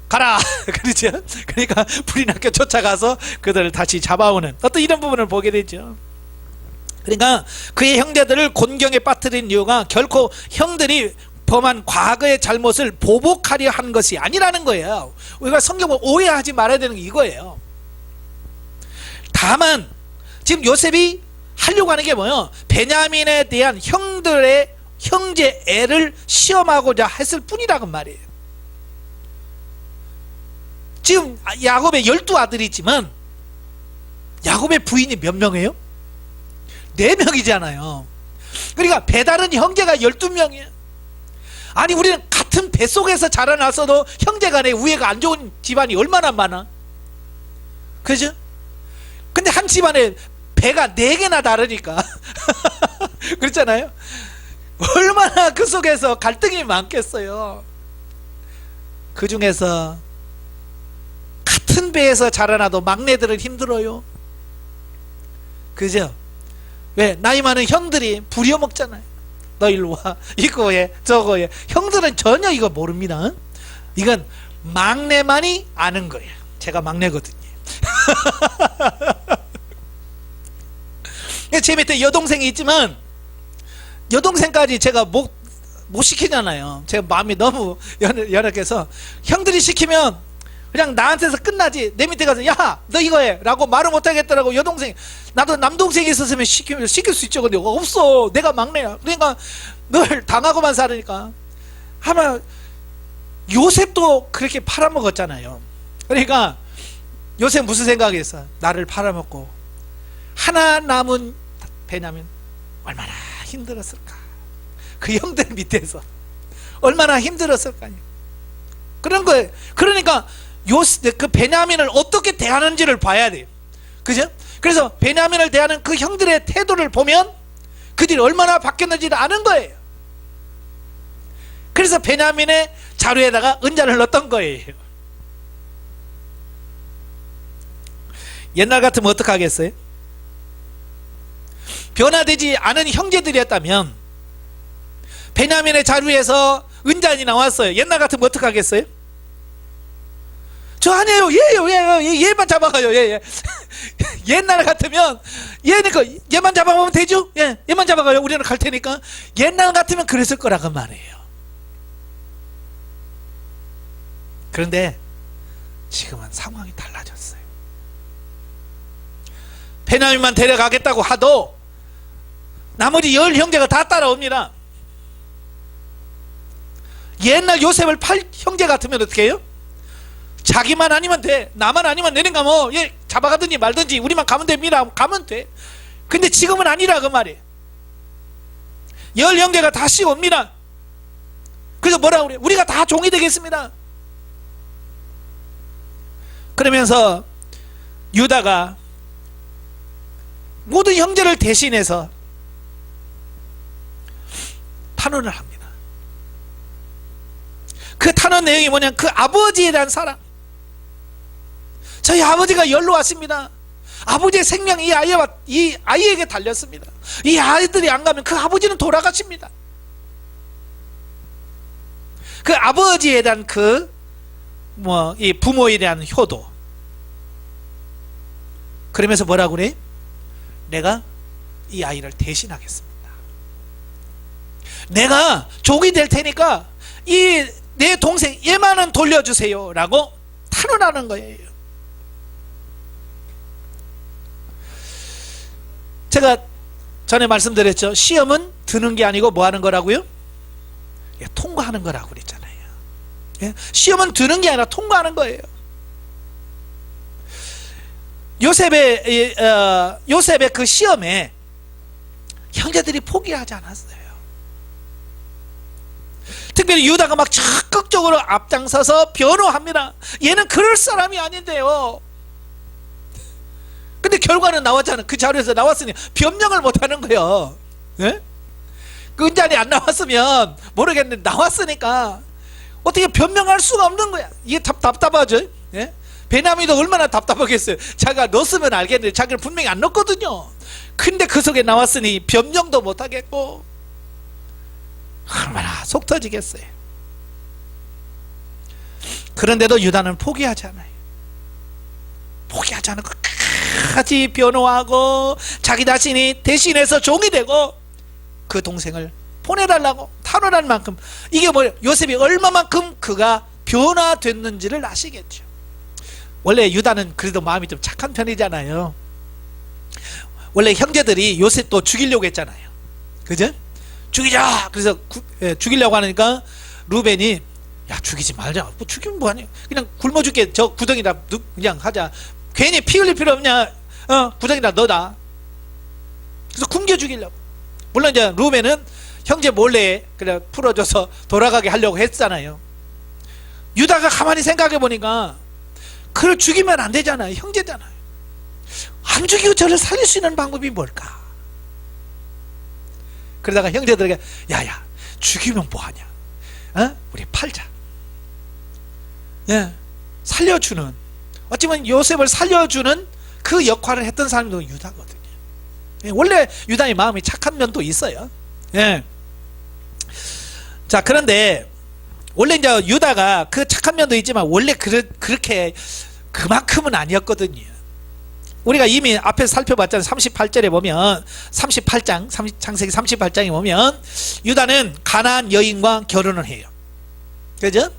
가라. 그렇죠? 그러니까 불이 나게 쫓아가서 그들을 다시 잡아오는 어떤 이런 부분을 보게 되죠. 그러니까 그의 형제들을 곤경에 빠뜨린 이유가 결코 형들이 범한 과거의 잘못을 보복하려 한 것이 아니라는 거예요. 우리가 성경을 오해하지 말아야 되는 게 이거예요. 다만 지금 요셉이 하려고 하는 게 뭐예요? 베냐민에 대한 형들의 형제 애를 시험하고자 했을 뿐이라는 말이에요. 지금 야곱의 12아들이 있지만 야곱의 부인이 몇 명이에요? 4명이잖아요. 그러니까 배다른 형제가 12명이에요. 아니 우리는 같은 뱃속에서 자라났어도 형제간에 우애가 안 좋은 집안이 얼마나 많아. 그죠? 근데 한 집안에 배가 4개나 다르니까 그렇잖아요. 얼마나 그 속에서 갈등이 많겠어요. 그 중에서 같은 배에서 자라나도 막내들은 힘들어요. 그죠? 왜? 나이 많은 형들이 부려먹잖아요. 너 일로 와. 이거 해 저거 해. 형들은 전혀 이거 모릅니다. 이건 막내만이 아는 거예요. 제가 막내거든요. 제 밑에 여동생이 있지만 여동생까지 제가 못 시키잖아요. 제가 마음이 너무 연약해서 형들이 시키면 그냥 나한테서 끝나지. 내 밑에 가서 야 너 이거 해 라고 말을 못하겠더라고. 여동생. 나도 남동생이 있었으면 시킬 수 있죠. 근데 없어. 내가 막내야. 그러니까 늘 당하고만 살으니까. 아마 요셉도 그렇게 팔아먹었잖아요. 그러니까 요셉 무슨 생각이 있어? 나를 팔아먹고 하나 남은 베냐민 얼마나 힘들었을까. 그 형들 밑에서 얼마나 힘들었을까. 그런 거예요. 그러니까 그 베냐민을 어떻게 대하는지를 봐야 돼요. 그죠? 그래서 베냐민을 대하는 그 형들의 태도를 보면 그들이 얼마나 바뀌었는지를 아는 거예요. 그래서 베냐민의 자루에다가 은잔을 넣었던 거예요. 옛날 같으면 어떻게 하겠어요? 변화되지 않은 형제들이었다면 베냐민의 자루에서 은잔이 나왔어요. 옛날 같으면 어떻게 하겠어요? 저 아니에요. 얘만 잡아가요. 얘. 옛날 같으면 얘만 잡아보면 되죠. 얘만 잡아가요. 우리는 갈 테니까. 옛날 같으면 그랬을 거라고 말이에요. 그런데 지금은 상황이 달라졌어요. 베냐민만 데려가겠다고 하도 나머지 10형제가 다 따라옵니다. 옛날 요셉을 팔 형제 같으면 어떻게 해요? 자기만 아니면 돼, 나만 아니면 내는가 뭐 잡아가든지 말든지 우리만 가면 됩니다 가면 돼. 근데 지금은 아니라 그 말이에요. 10형제가 다시 옵니다. 그래서 뭐라고 그래요? 우리가 다 종이 되겠습니다. 그러면서 유다가 모든 형제를 대신해서 탄원을 합니다. 그 탄원 내용이 뭐냐면 그 아버지에 대한 사랑. 저희 아버지가 연로하십니다. 아버지의 생명이 이 아이에게 달렸습니다. 이 아이들이 안 가면 그 아버지는 돌아가십니다. 그 아버지에 대한 이 부모에 대한 효도. 그러면서 뭐라고 그래? 내가 이 아이를 대신하겠습니다. 내가 종이 될 테니까 내 동생 얘만은 돌려주세요 라고 탄원하는 거예요. 제가 전에 말씀드렸죠. 시험은 드는 게 아니고 뭐 하는 거라고요? 통과하는 거라고 그랬잖아요. 시험은 드는 게 아니라 통과하는 거예요. 요셉의 그 시험에 형제들이 포기하지 않았어요. 특별히 유다가 막 적극적으로 앞장서서 변호합니다. 얘는 그럴 사람이 아닌데요. 근데 결과는 나왔잖아. 그 자료에서 나왔으니 변명을 못하는 거예요. 예? 그 자리에 안 나왔으면 모르겠는데 나왔으니까 어떻게 변명할 수가 없는 거야. 이게 답답하죠. 예? 베냐민도 얼마나 답답하겠어요. 자기가 넣었으면 알겠는데 자기는 분명히 안 넣었거든요. 근데 그 속에 나왔으니 변명도 못하겠고 얼마나 속 터지겠어요. 그런데도 유다는 포기하지 않아요. 포기하지 않고 끝까지 변호하고 자기 자신이 대신해서 종이 되고 그 동생을 보내달라고 탄원할 만큼, 이게 뭐예요? 요셉이 얼마만큼 그가 변화됐는지를 아시겠죠. 원래 유다는 그래도 마음이 좀 착한 편이잖아요. 원래 형제들이 요셉 또 죽이려고 했잖아요. 그죠? 죽이자! 그래서 죽이려고 하니까 루벤이 야 죽이지 말자. 뭐 죽이면 뭐하냐. 그냥 굶어 죽게 저 구덩이다 그냥 하자. 괜히 피 흘릴 필요 없냐. 구덩이다 넣어다. 그래서 굶겨 죽이려고. 물론 이제 루벤은 형제 몰래 그래 풀어줘서 돌아가게 하려고 했잖아요. 유다가 가만히 생각해 보니까 그를 죽이면 안 되잖아요. 형제잖아요. 안 죽이고 저를 살릴 수 있는 방법이 뭘까? 그러다가 형제들에게 야야 죽이면 뭐하냐. 우리 팔자. 예, 살려주는, 어찌보면 요셉을 살려주는 그 역할을 했던 사람이 유다거든요. 예, 원래 유다의 마음이 착한 면도 있어요. 예. 자, 그런데 원래 이제 유다가 그 착한 면도 있지만 원래 그렇게 그만큼은 아니었거든요. 우리가 이미 앞에서 살펴봤잖아요. 38절에 보면 38장 창세기 38장에 보면 유다는 가나안 여인과 결혼을 해요. 그죠?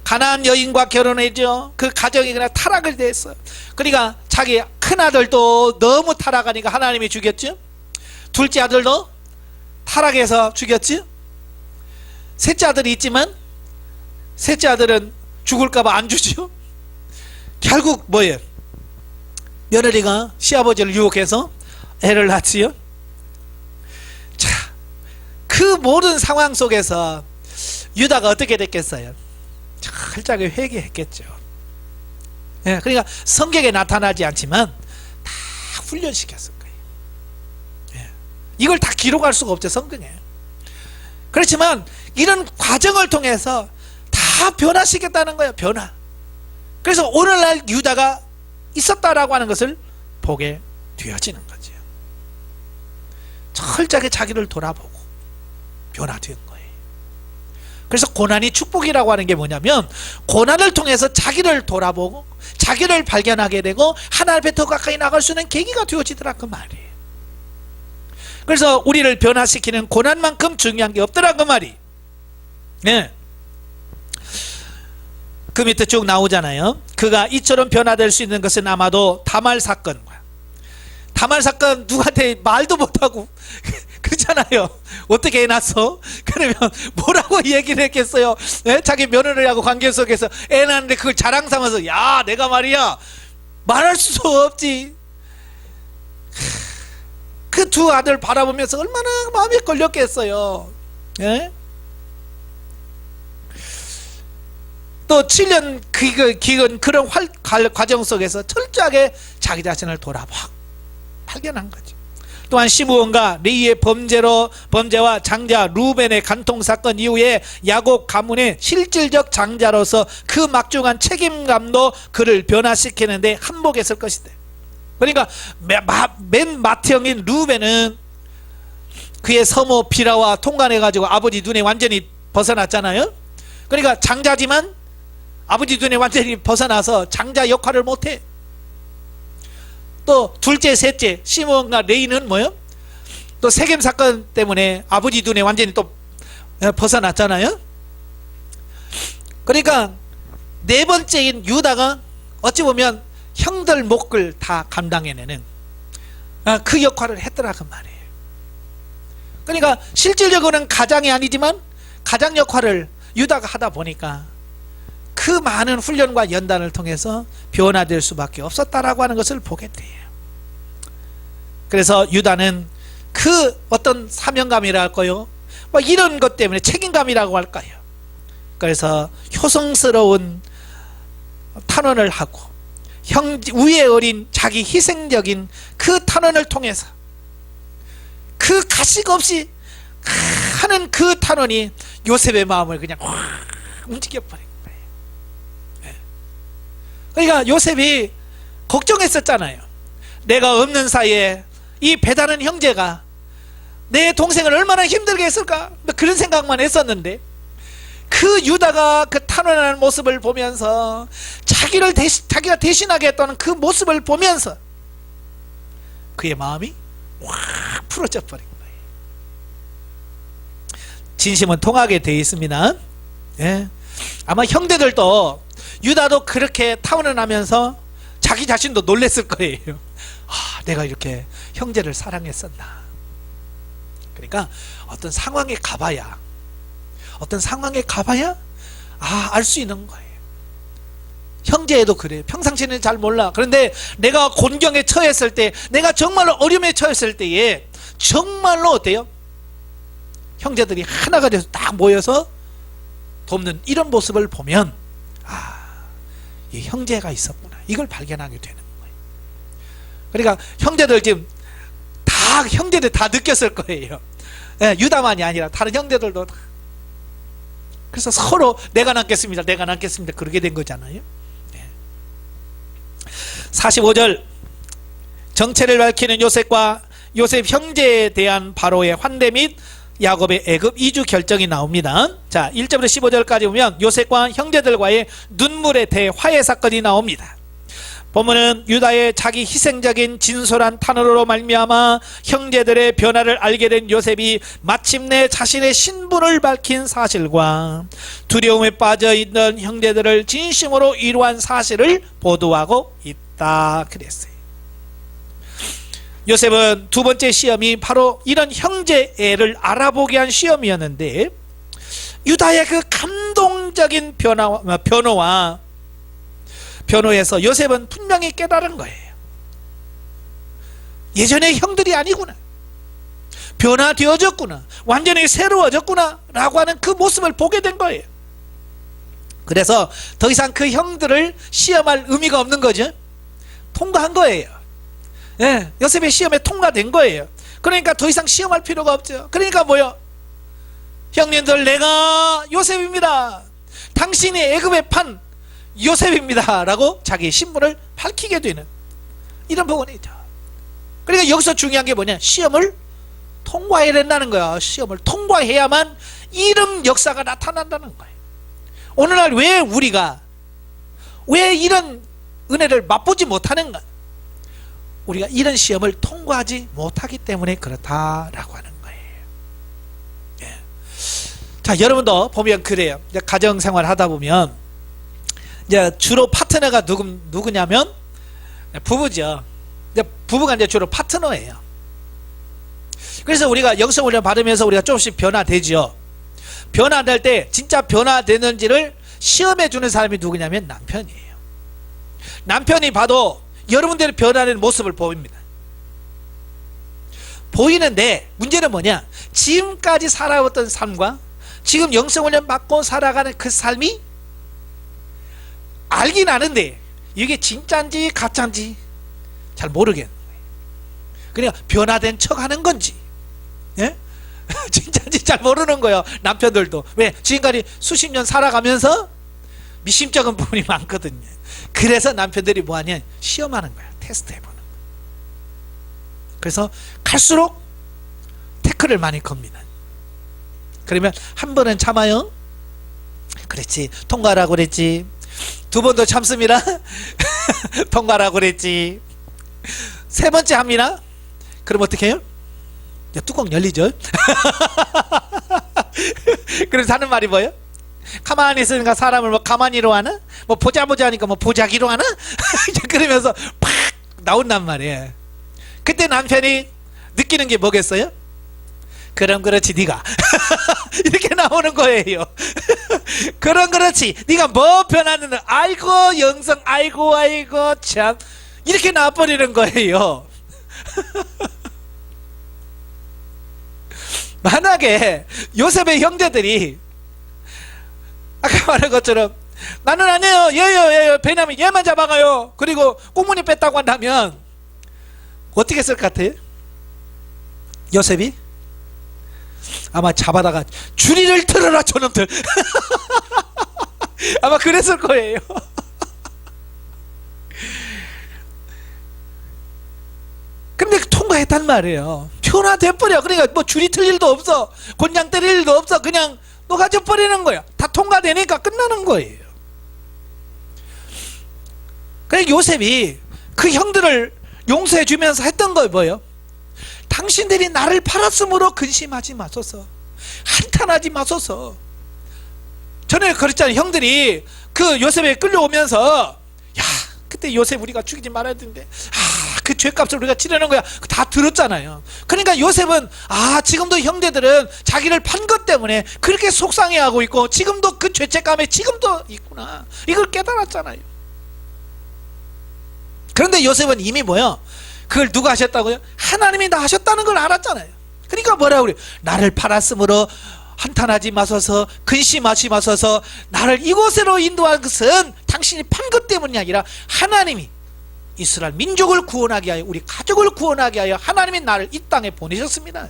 가나안 여인과 결혼했죠. 그 가정이 그냥 타락을 됐어요. 그러니까 자기 큰아들도 너무 타락하니까 하나님이 죽였죠. 둘째 아들도 타락해서 죽였죠. 셋째 아들이 있지만 셋째 아들은 죽을까봐 안 주죠. 결국 뭐예요? 며느리가 시아버지를 유혹해서 애를 낳지요. 자, 그 모든 상황 속에서 유다가 어떻게 됐겠어요? 철저하게 회개했겠죠. 예, 그러니까 성경에 나타나지 않지만 다 훈련시켰을 거예요. 예, 이걸 다 기록할 수가 없죠, 성경에. 그렇지만 이런 과정을 통해서 다 변화시켰다는 거예요. 변화. 그래서 오늘날 유다가 있었다라고 하는 것을 보게 되어지는 거죠. 철저하게 자기를 돌아보고 변화된 거예요. 그래서 고난이 축복이라고 하는 게 뭐냐면 고난을 통해서 자기를 돌아보고 자기를 발견하게 되고 하나님 앞에 더 가까이 나갈 수 있는 계기가 되어지더라 그 말이에요. 그래서 우리를 변화시키는 고난만큼 중요한 게 없더라 그 말이. 네. 그 밑에 쭉 나오잖아요. 그가 이처럼 변화될 수 있는 것은 아마도 다말 사건과 다말 사건 누구한테 말도 못하고 그렇잖아요. 어떻게 해놨어? 그러면 뭐라고 얘기를 했겠어요? 예? 자기 며느리하고 관계 속에서 애 낳는데 그걸 자랑 삼아서 야 내가 말이야 말할 수 없지. 그 두 아들 바라보면서 얼마나 마음에 걸렸겠어요. 예? 또 7년 기근 그런 과정 속에서 철저하게 자기 자신을 돌아봐 발견한 거죠. 또한 시므온과 레위의 범죄와 장자 루벤의 간통 사건 이후에 야곱 가문의 실질적 장자로서 그 막중한 책임감도 그를 변화시키는데 한몫했을 것이다. 그러니까 맨 맏형인 루벤은 그의 서모 비라와 통관해가지고 아버지 눈에 완전히 벗어났잖아요. 그러니까 장자지만 아버지 눈에 완전히 벗어나서 장자 역할을 못해. 또 둘째 셋째 시므온과 레위는 뭐요? 또 세겜 사건 때문에 아버지 눈에 완전히 또 벗어났잖아요. 그러니까 네 번째인 유다가 어찌 보면 형들 몫을 다 감당해내는 그 역할을 했더라고 말이에요. 그러니까 실질적으로는 가장이 아니지만 가장 역할을 유다가 하다 보니까 그 많은 훈련과 연단을 통해서 변화될 수밖에 없었다라고 하는 것을 보게 돼요. 그래서 유다는 그 어떤 사명감이라 할까요? 뭐 이런 것 때문에 책임감이라고 할까요? 그래서 효성스러운 탄원을 하고 위에 어린 자기 희생적인 그 탄원을 통해서 그 가식 없이 하는 그 탄원이 요셉의 마음을 그냥 확 움직여버린 거예요. 네. 그러니까 요셉이 걱정했었잖아요. 내가 없는 사이에 이 배다른 형제가 내 동생을 얼마나 힘들게 했을까 그런 생각만 했었는데 그 유다가 그 탄원하는 모습을 보면서 자기가 대신하게 했다는 그 모습을 보면서 그의 마음이 확 풀어져 버린 거예요. 진심은 통하게 되어 있습니다. 예. 아마 형제들도 유다도 그렇게 탄원하면서 자기 자신도 놀랬을 거예요. 내가 이렇게 형제를 사랑했었나. 그러니까 어떤 상황에 가봐야 알 수 있는 거예요. 형제에도 그래요. 평상시에는 잘 몰라. 그런데 내가 곤경에 처했을 때, 내가 정말로 어려움에 처했을 때에 정말로 어때요? 형제들이 하나가 돼서 딱 모여서 돕는 이런 모습을 보면 이 형제가 있었구나. 이걸 발견하게 되는 거예요. 그러니까 형제들 지금 형제들 다 느꼈을 거예요. 예, 유다만이 아니라 다른 형제들도 다. 그래서 서로 내가 남겠습니다 그러게 된 거잖아요. 45절 정체를 밝히는 요셉과 요셉 형제에 대한 바로의 환대 및 야곱의 애굽 이주 결정이 나옵니다. 자, 1절부터 15절까지 보면 요셉과 형제들과의 눈물의 대화해 사건이 나옵니다. 본문은 유다의 자기 희생적인 진솔한 탄원으로 말미암아 형제들의 변화를 알게 된 요셉이 마침내 자신의 신분을 밝힌 사실과 두려움에 빠져있는 형제들을 진심으로 위로한 사실을 보도하고 있다 그랬어요. 요셉은 두 번째 시험이 바로 이런 형제애를 알아보게 한 시험이었는데 유다의 그 감동적인 변호에서 요셉은 분명히 깨달은 거예요. 예전의 형들이 아니구나. 변화되어졌구나. 완전히 새로워졌구나 라고 하는 그 모습을 보게 된 거예요. 그래서 더 이상 그 형들을 시험할 의미가 없는 거죠. 통과한 거예요. 예, 요셉의 시험에 통과된 거예요. 그러니까 더 이상 시험할 필요가 없죠. 그러니까 뭐요? 형님들, 내가 요셉입니다. 당신이 애굽에 판 요셉입니다 라고 자기의 신분을 밝히게 되는 이런 부분이죠. 그러니까 여기서 중요한 게 뭐냐? 시험을 통과해야 된다는 거야. 시험을 통과해야만 이런 역사가 나타난다는 거예요. 오늘날 왜 이런 은혜를 맛보지 못하는가? 우리가 이런 시험을 통과하지 못하기 때문에 그렇다라고 하는 거예요. 예. 자, 여러분도 보면 그래요. 이제 가정생활 하다 보면 이제 주로 파트너가 누구냐면 부부죠. 이제 부부가 이제 주로 파트너예요. 그래서 우리가 영성훈련 받으면서 우리가 조금씩 변화되죠. 변화될 때 진짜 변화되는지를 시험해 주는 사람이 누구냐면 남편이에요. 남편이 봐도 여러분들의 변화되는 모습을 보입니다. 보이는데 문제는 뭐냐, 지금까지 살아왔던 삶과 지금 영성훈련 받고 살아가는 그 삶이 알긴 아는데 이게 진짜인지 가짜인지 잘 모르겠는 거예요. 그러니까 변화된 척 하는 건지, 예? 진짜인지 잘 모르는 거예요. 남편들도. 왜? 지금까지 수십 년 살아가면서 미심쩍은 부분이 많거든요. 그래서 남편들이 뭐하냐, 시험하는 거야. 테스트 해보는 거야. 그래서 갈수록 태클을 많이 겁니다. 그러면 한 번은 참아요. 그랬지, 통과라고 그랬지. 두 번 더 참습니다. 통과라고 그랬지. 세 번째 합니다. 그럼 어떻게 해요? 뚜껑 열리죠. 그래서 하는 말이 뭐예요? 가만히 있으니까 사람을 뭐 가만히로 하나? 뭐 보자 하니까 뭐 보자기로 하나? 그러면서 팍 나온단 말이에요. 그때 남편이 느끼는 게 뭐겠어요? 그럼 그렇지 네가 이렇게 나오는 거예요. 그럼 그렇지 네가 뭐 변하는, 아이고 영성, 아이고 참, 이렇게 나와버리는 거예요. 만약에 요셉의 형제들이 아까 말한 것처럼 나는 아니에요, 얘요 베냐민 얘만 잡아가요, 그리고 꽁무니 뺐다고 한다면 어떻게 했을 것 같아요? 요셉이 아마 잡아다가 줄이를 틀어라 저놈들. 아마 그랬을 거예요. 근데 통과했단 말이에요. 변화돼버려. 그러니까 뭐 줄이 틀 일도 없어, 곤장 때릴 일도 없어, 그냥 녹아져 버리는 거야. 다 통과되니까 끝나는 거예요. 그러니까 요셉이 그 형들을 용서해 주면서 했던 거 뭐예요? 당신들이 나를 팔았으므로 근심하지 마소서, 한탄하지 마소서. 전에 그랬잖아요. 형들이 그 요셉에 끌려오면서, 야 그때 요셉 우리가 죽이지 말아야 되는데, 그 죄값을 우리가 치르는 거야, 다 들었잖아요. 그러니까 요셉은 지금도 형제들은 자기를 판 것 때문에 그렇게 속상해하고 있고 지금도 그 죄책감에 지금도 있구나, 이걸 깨달았잖아요. 그런데 요셉은 이미 뭐요? 그걸 누가 하셨다고요? 하나님이 다 하셨다는 걸 알았잖아요. 그러니까 뭐라고 그래요? 나를 팔았으므로 한탄하지 마소서, 근심하지 마소서. 나를 이곳으로 인도한 것은 당신이 판 것 때문이 아니라 하나님이 이스라엘 민족을 구원하게 하여, 우리 가족을 구원하게 하여 하나님이 나를 이 땅에 보내셨습니다.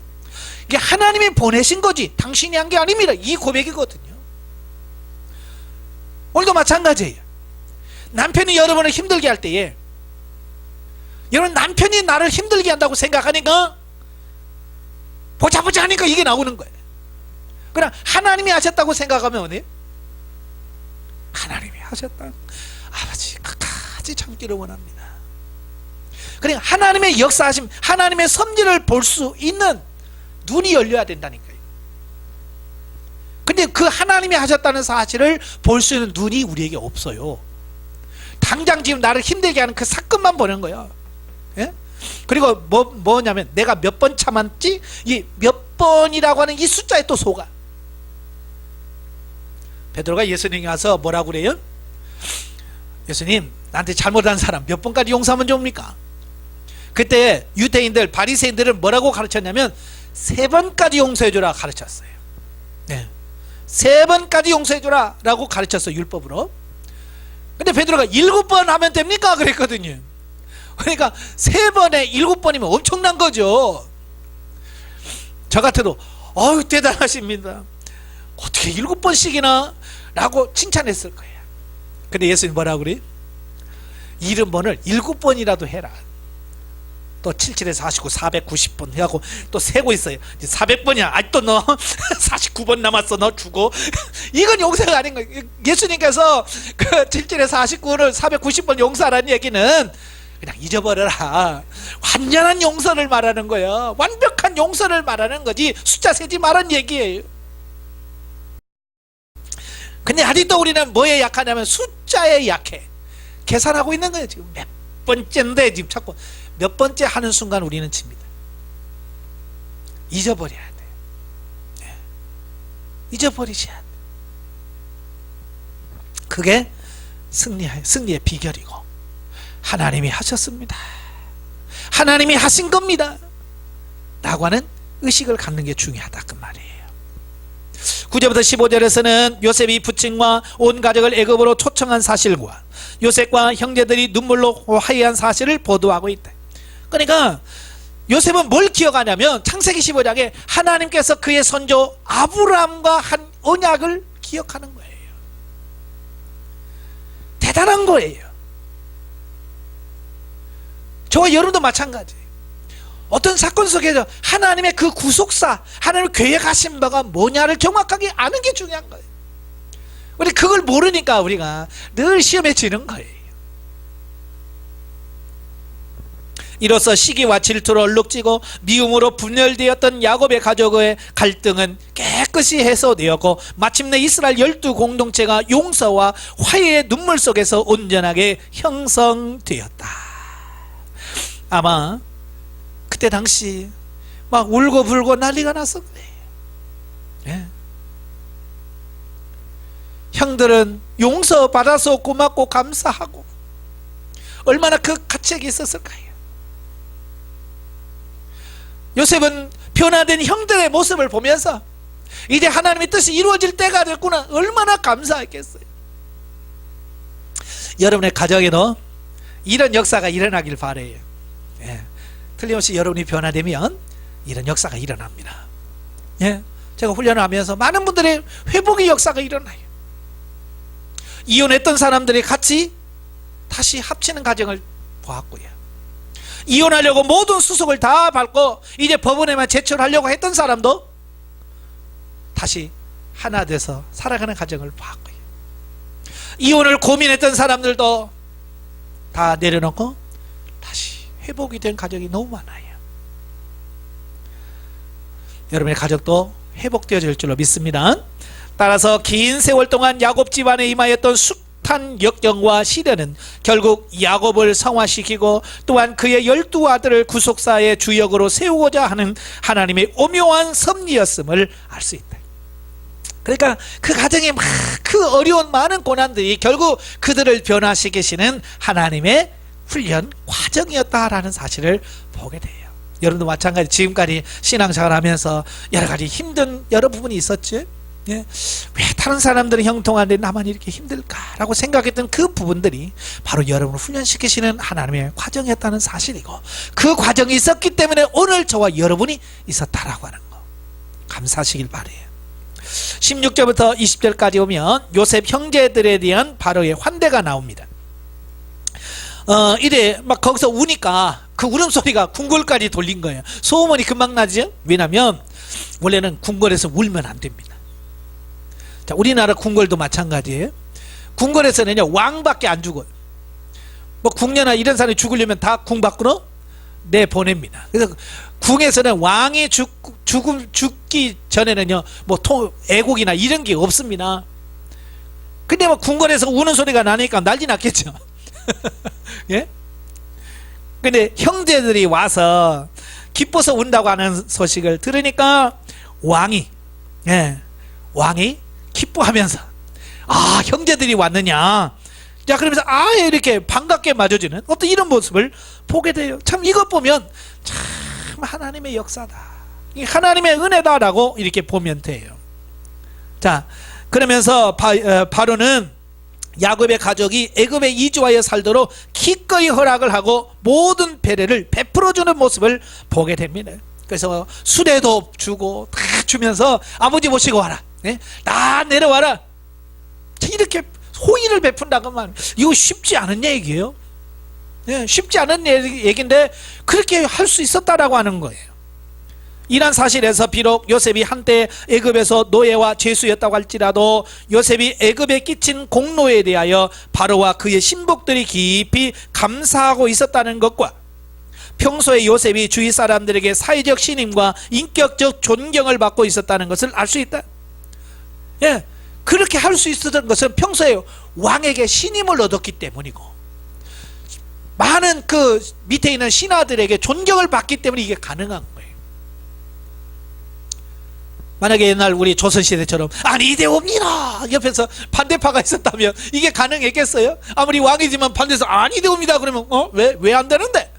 이게 하나님이 보내신 거지 당신이 한 게 아닙니다. 이 고백이거든요. 오늘도 마찬가지예요. 남편이 여러분을 힘들게 할 때에, 여러분 남편이 나를 힘들게 한다고 생각하니까 보자 하니까 이게 나오는 거예요. 그러나 하나님이 하셨다고 생각하면 어때요? 하나님이 하셨다, 아버지 끝까지 참기를 원합니다. 그러니까 하나님의 역사하심, 하나님의 섭리를 볼 수 있는 눈이 열려야 된다니까요. 근데 그 하나님이 하셨다는 사실을 볼 수 있는 눈이 우리에게 없어요. 당장 지금 나를 힘들게 하는 그 사건만 보는 거예요. 예? 그리고 뭐냐면 내가 몇 번 참았지, 이 몇 번이라고 하는 이 숫자에 또 속아. 베드로가 예수님께 가서 뭐라고 그래요? 예수님, 나한테 잘못한 사람 몇 번까지 용서하면 좋습니까? 그때 유대인들, 바리새인들은 뭐라고 가르쳤냐면 3번까지 용서해주라 가르쳤어요. 네. 3번까지 용서해주라 라고 가르쳤어요, 율법으로. 근데 베드로가 7번 하면 됩니까? 그랬거든요. 그러니까 3번에 7번이면 엄청난 거죠. 저 같아도 어휴 대단하십니다, 어떻게 7번씩이나 라고 칭찬했을 거예요. 근데 예수님 뭐라고 그래요? 70번을 7번이라도 해라. 또 77에 49, 490번 해갖고 또 세고 있어요. 이제 400번이야. 아직도 너 49번 남았어. 너 죽어. 이건 용서가 아닌 거예요. 예수님께서 그 77에 49를 490번 용서하라는 얘기는 그냥 잊어버려라, 완전한 용서를 말하는 거예요. 완벽한 용서를 말하는 거지 숫자 세지 말라는 얘기예요. 근데 아직도 우리는 뭐에 약하냐면 숫자에 약해. 계산하고 있는 거예요. 지금 몇 번째인데 지금 자꾸 몇 번째 하는 순간 우리는 집니다. 잊어버려야 돼. 네. 잊어버리셔야 돼. 그게 승리의 비결이고 하나님이 하셨습니다. 하나님이 하신 겁니다. 라고 하는 의식을 갖는 게 중요하다 그 말이에요. 9절부터 15절에서는 요셉이 부친과 온 가족을 애굽으로 초청한 사실과 요셉과 형제들이 눈물로 화해한 사실을 보도하고 있다. 그러니까 요셉은 뭘 기억하냐면 창세기 15장에 하나님께서 그의 선조 아브라함과 한 언약을 기억하는 거예요. 대단한 거예요. 저와 여러분도 마찬가지예요. 어떤 사건 속에서 하나님의 그 구속사, 하나님의 계획하신 바가 뭐냐를 정확하게 아는 게 중요한 거예요. 우리 그걸 모르니까 우리가 늘 시험에 지는 거예요. 이로써 시기와 질투로 얼룩지고 미움으로 분열되었던 야곱의 가족의 갈등은 깨끗이 해소되었고 마침내 이스라엘 12 공동체가 용서와 화해의 눈물 속에서 온전하게 형성되었다. 아마 그때 당시 막 울고 불고 난리가 났어 그래. 예. 형들은 용서받아서 고맙고 감사하고 얼마나 그 가책이 있었을까요? 요셉은 변화된 형들의 모습을 보면서 이제 하나님의 뜻이 이루어질 때가 됐구나, 얼마나 감사했겠어요. 여러분의 가정에도 이런 역사가 일어나길 바라요. 예. 틀림없이 여러분이 변화되면 이런 역사가 일어납니다. 예. 제가 훈련을 하면서 많은 분들의 회복의 역사가 일어나요. 이혼했던 사람들이 같이 다시 합치는 과정을 보았고요. 이혼하려고 모든 수속을 다 밟고 이제 법원에만 제출하려고 했던 사람도 다시 하나 돼서 살아가는 과정을 보았고요. 이혼을 고민했던 사람들도 다 내려놓고 다시 회복이 된 가정이 너무 많아요. 여러분의 가족도 회복되어질 줄로 믿습니다. 따라서 긴 세월 동안 야곱 집안에 임하였던 숱한 역경과 시련은 결국 야곱을 성화시키고 또한 그의 12 아들을 구속사의 주역으로 세우고자 하는 하나님의 오묘한 섭리였음을 알 수 있다. 그러니까 그 가정에 막 그 어려운 많은 고난들이 결국 그들을 변화시키시는 하나님의 훈련 과정이었다라는 사실을 보게 돼요. 여러분도 마찬가지 지금까지 신앙생활 하면서 여러 가지 힘든 여러 부분이 있었지. 예? 왜 다른 사람들은 형통한데 나만 이렇게 힘들까라고 생각했던 그 부분들이 바로 여러분을 훈련시키시는 하나님의 과정이었다는 사실이고, 그 과정이 있었기 때문에 오늘 저와 여러분이 있었다라고 하는 거 감사하시길 바래요. 16절부터 20절까지 오면 요셉 형제들에 대한 바로의 환대가 나옵니다. 이래 막 거기서 우니까 그 울음소리가 궁궐까지 돌린 거예요. 소음원이 금방 나죠? 왜냐면 원래는 궁궐에서 울면 안 됩니다. 자, 우리나라 궁궐도 마찬가지예요. 궁궐에서는요 왕밖에 안 죽어요. 뭐 궁녀나 이런 사람이 죽으려면 다 궁 밖으로 내보냅니다. 그래서 궁에서는 왕이 죽기 전에는요 뭐 애곡이나 이런 게 없습니다. 근데 뭐 궁궐에서 우는 소리가 나니까 난리 났겠죠. 예? 근데 형제들이 와서 기뻐서 운다고 하는 소식을 들으니까 왕이 기뻐하면서 아 형제들이 왔느냐, 자 그러면서 아예 이렇게 반갑게 맞아주는 어떤 이런 모습을 보게 돼요. 참 이것 보면 참 하나님의 역사다, 하나님의 은혜다라고 이렇게 보면 돼요. 자 그러면서 바로는 야곱의 가족이 애굽에 이주하여 살도록 기꺼이 허락을 하고 모든 배려를 베풀어주는 모습을 보게 됩니다. 그래서 수레도 주고 다 주면서 아버지 모시고 와라, 다 내려와라, 이렇게 호의를 베푼다고만 이거 쉽지 않은 얘기예요. 쉽지 않은 얘기인데 그렇게 할 수 있었다라고 하는 거예요. 이런 사실에서 비록 요셉이 한때 애굽에서 노예와 죄수였다고 할지라도 요셉이 애굽에 끼친 공로에 대하여 바로와 그의 신복들이 깊이 감사하고 있었다는 것과 평소에 요셉이 주위 사람들에게 사회적 신임과 인격적 존경을 받고 있었다는 것을 알 수 있다. 그렇게 할 수 있었던 것은 평소에 왕에게 신임을 얻었기 때문이고 많은 그 밑에 있는 신하들에게 존경을 받기 때문에 이게 가능한 거예요. 만약에 옛날 우리 조선시대처럼 아니되옵니다 옆에서 반대파가 있었다면 이게 가능했겠어요? 아무리 왕이지만 반대에서 아니되옵니다 그러면 왜 안 되는데?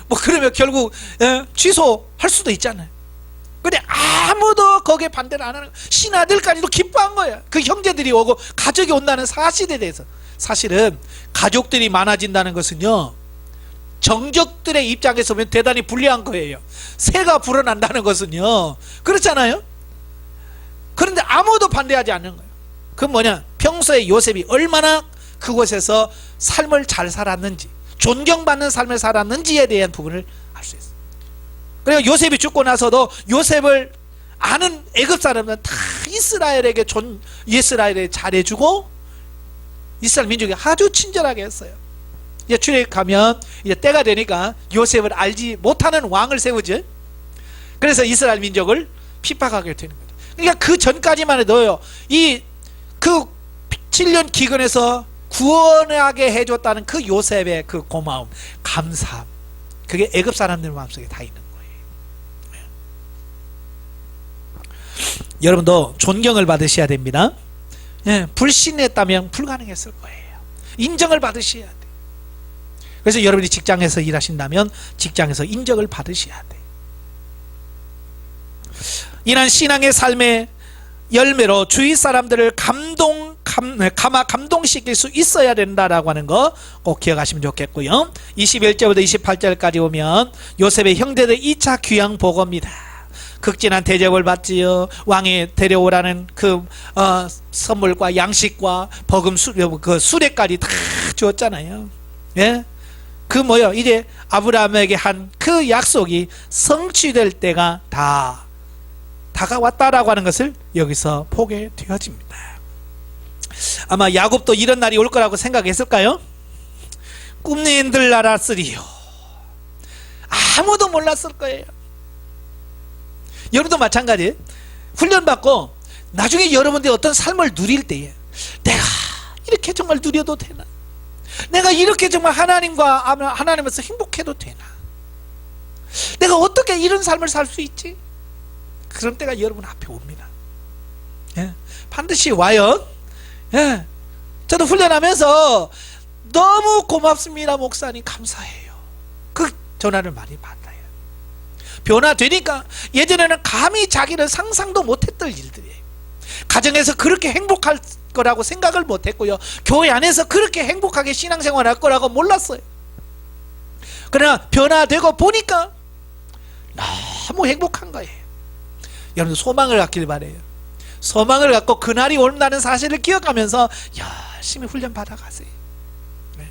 뭐 그러면 결국 취소할 수도 있잖아요. 근데 아무도 거기에 반대를 안 하는 거예요. 신하들까지도 기뻐한 거예요. 그 형제들이 오고 가족이 온다는 사실에 대해서. 사실은 가족들이 많아진다는 것은요, 정적들의 입장에서 보면 대단히 불리한 거예요. 새가 불어난다는 것은요, 그렇잖아요. 그런데 아무도 반대하지 않는 거예요. 그건 뭐냐, 평소에 요셉이 얼마나 그곳에서 삶을 잘 살았는지, 존경받는 삶을 살았는지에 대한 부분을 알 수 있어요. 그리고 요셉이 죽고 나서도 요셉을 아는 애굽 사람들은 다 이스라엘에 잘해주고 이스라엘 민족이 아주 친절하게 했어요. 이제 출애굽하면 이제 때가 되니까 요셉을 알지 못하는 왕을 세우죠. 그래서 이스라엘 민족을 핍박하게 되는 거죠. 그러니까 그 전까지만 해도요, 그 7년 기근에서 구원하게 해줬다는 그 요셉의 그 고마움, 감사함, 그게 애굽 사람들 마음속에 다 있는 거예요. 여러분도 존경을 받으셔야 됩니다. 불신했다면 불가능했을 거예요. 인정을 받으셔야 돼. 그래서 여러분이 직장에서 일하신다면 직장에서 인정을 받으셔야 돼. 이런 신앙의 삶의 열매로 주위 사람들을 감동시킬 수 있어야 된다라고 하는 거 꼭 기억하시면 좋겠고요. 21절부터 28절까지 오면 요셉의 형제들 2차 귀양 보고입니다. 극진한 대접을 받지요. 왕이 데려오라는 그 선물과 양식과 버금 그 수레까지 다 주었잖아요. 예? 그 뭐요? 이제 아브라함에게 한 그 약속이 성취될 때가 다 다가왔다라고 하는 것을 여기서 보게 되어집니다. 아마 야곱도 이런 날이 올 거라고 생각했을까요? 꿈님들 알았으리요. 아무도 몰랐을 거예요. 여러분도 마찬가지. 훈련받고 나중에 여러분들이 어떤 삶을 누릴 때에 내가 이렇게 정말 누려도 되나? 내가 이렇게 정말 하나님에서 행복해도 되나? 내가 어떻게 이런 삶을 살 수 있지? 그런 때가 여러분 앞에 옵니다. 예, 반드시 와요. 예, 저도 훈련하면서 너무 고맙습니다 목사님, 감사해요. 그 전화를 많이 받아요. 변화되니까 예전에는 감히 자기는 상상도 못했던 일들이에요. 가정에서 그렇게 행복할 거라고 생각을 못했고요, 교회 안에서 그렇게 행복하게 신앙생활 할 거라고 몰랐어요. 그러나 변화되고 보니까 너무 행복한 거예요. 여러분 소망을 갖길 바래요. 소망을 갖고 그날이 온다는 사실을 기억하면서 열심히 훈련 받아가세요. 네.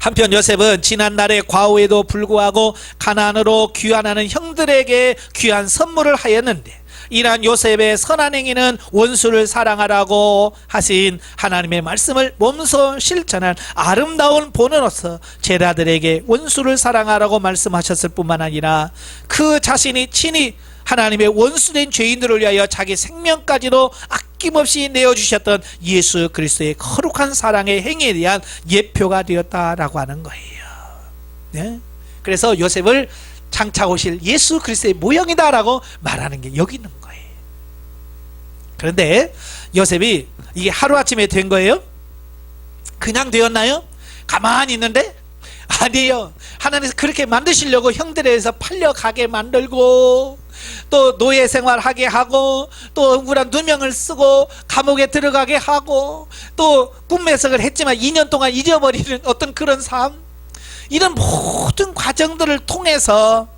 한편 요셉은 지난날의 과오에도 불구하고 가나안으로 귀환하는 형들에게 귀한 선물을 하였는데, 이러한 요셉의 선한 행위는 원수를 사랑하라고 하신 하나님의 말씀을 몸소 실천한 아름다운 본으로서 제자들에게 원수를 사랑하라고 말씀하셨을 뿐만 아니라 그 자신이 친히 하나님의 원수된 죄인들을 위하여 자기 생명까지도 아낌없이 내어주셨던 예수 그리스도의 거룩한 사랑의 행위에 대한 예표가 되었다라고 하는 거예요. 네? 그래서 요셉을 장차 오실 예수 그리스도의 모형이다라고 말하는 게 여기 있는 거예요. 그런데 요셉이 이게 하루아침에 된 거예요? 그냥 되었나요? 가만히 있는데? 아니에요. 하나님께서 그렇게 만드시려고 형들에서 팔려가게 만들고, 또 노예 생활하게 하고, 또 억울한 누명을 쓰고 감옥에 들어가게 하고, 또 꿈매석을 했지만 2년 동안 잊어버리는 어떤 그런 삶, 이런 모든 과정들을 통해서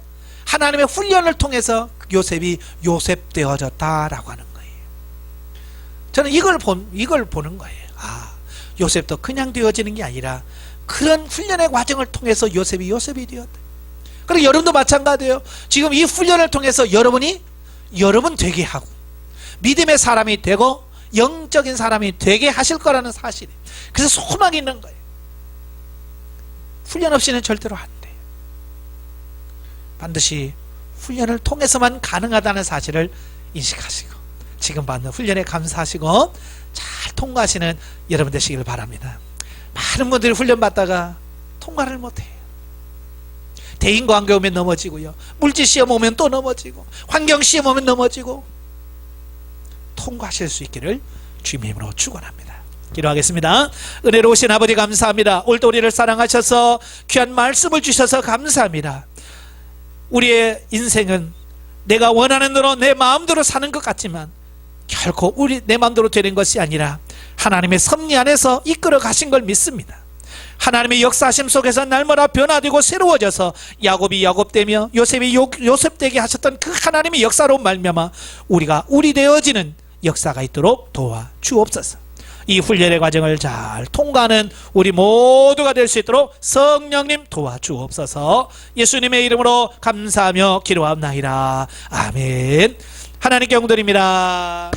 하나님의 훈련을 통해서 요셉이 요셉 되어졌다라고 하는 거예요. 저는 이걸 보는 거예요. 요셉도 그냥 되어지는 게 아니라 그런 훈련의 과정을 통해서 요셉이 되었다. 그리고 여러분도 마찬가지예요. 지금 이 훈련을 통해서 여러분 되게 하고 믿음의 사람이 되고 영적인 사람이 되게 하실 거라는 사실이에요. 그래서 소망이 있는 거예요. 훈련 없이는 절대로 안 돼요. 반드시 훈련을 통해서만 가능하다는 사실을 인식하시고 지금 받는 훈련에 감사하시고 잘 통과하시는 여러분 되시기를 바랍니다. 많은 분들이 훈련받다가 통과를 못해요. 대인관계 오면 넘어지고요, 물질시험 오면 또 넘어지고, 환경시험 오면 넘어지고, 통과하실 수 있기를 주님의 이름으로 축원합니다. 기도하겠습니다. 은혜로우신 아버지 감사합니다. 오늘도 우리를 사랑하셔서 귀한 말씀을 주셔서 감사합니다. 우리의 인생은 내가 원하는 대로 내 마음대로 사는 것 같지만 결코 내 마음대로 되는 것이 아니라 하나님의 섭리 안에서 이끌어 가신 걸 믿습니다. 하나님의 역사하심 속에서 날마다 변화되고 새로워져서 야곱이 야곱되며 요셉이 요셉되게 하셨던 그 하나님의 역사로 말미암아 우리가 우리 되어지는 역사가 있도록 도와주옵소서. 이 훈련의 과정을 잘 통과하는 우리 모두가 될 수 있도록 성령님 도와주옵소서. 예수님의 이름으로 감사하며 기도합나이다. 아멘. 하나님께 영광드립니다.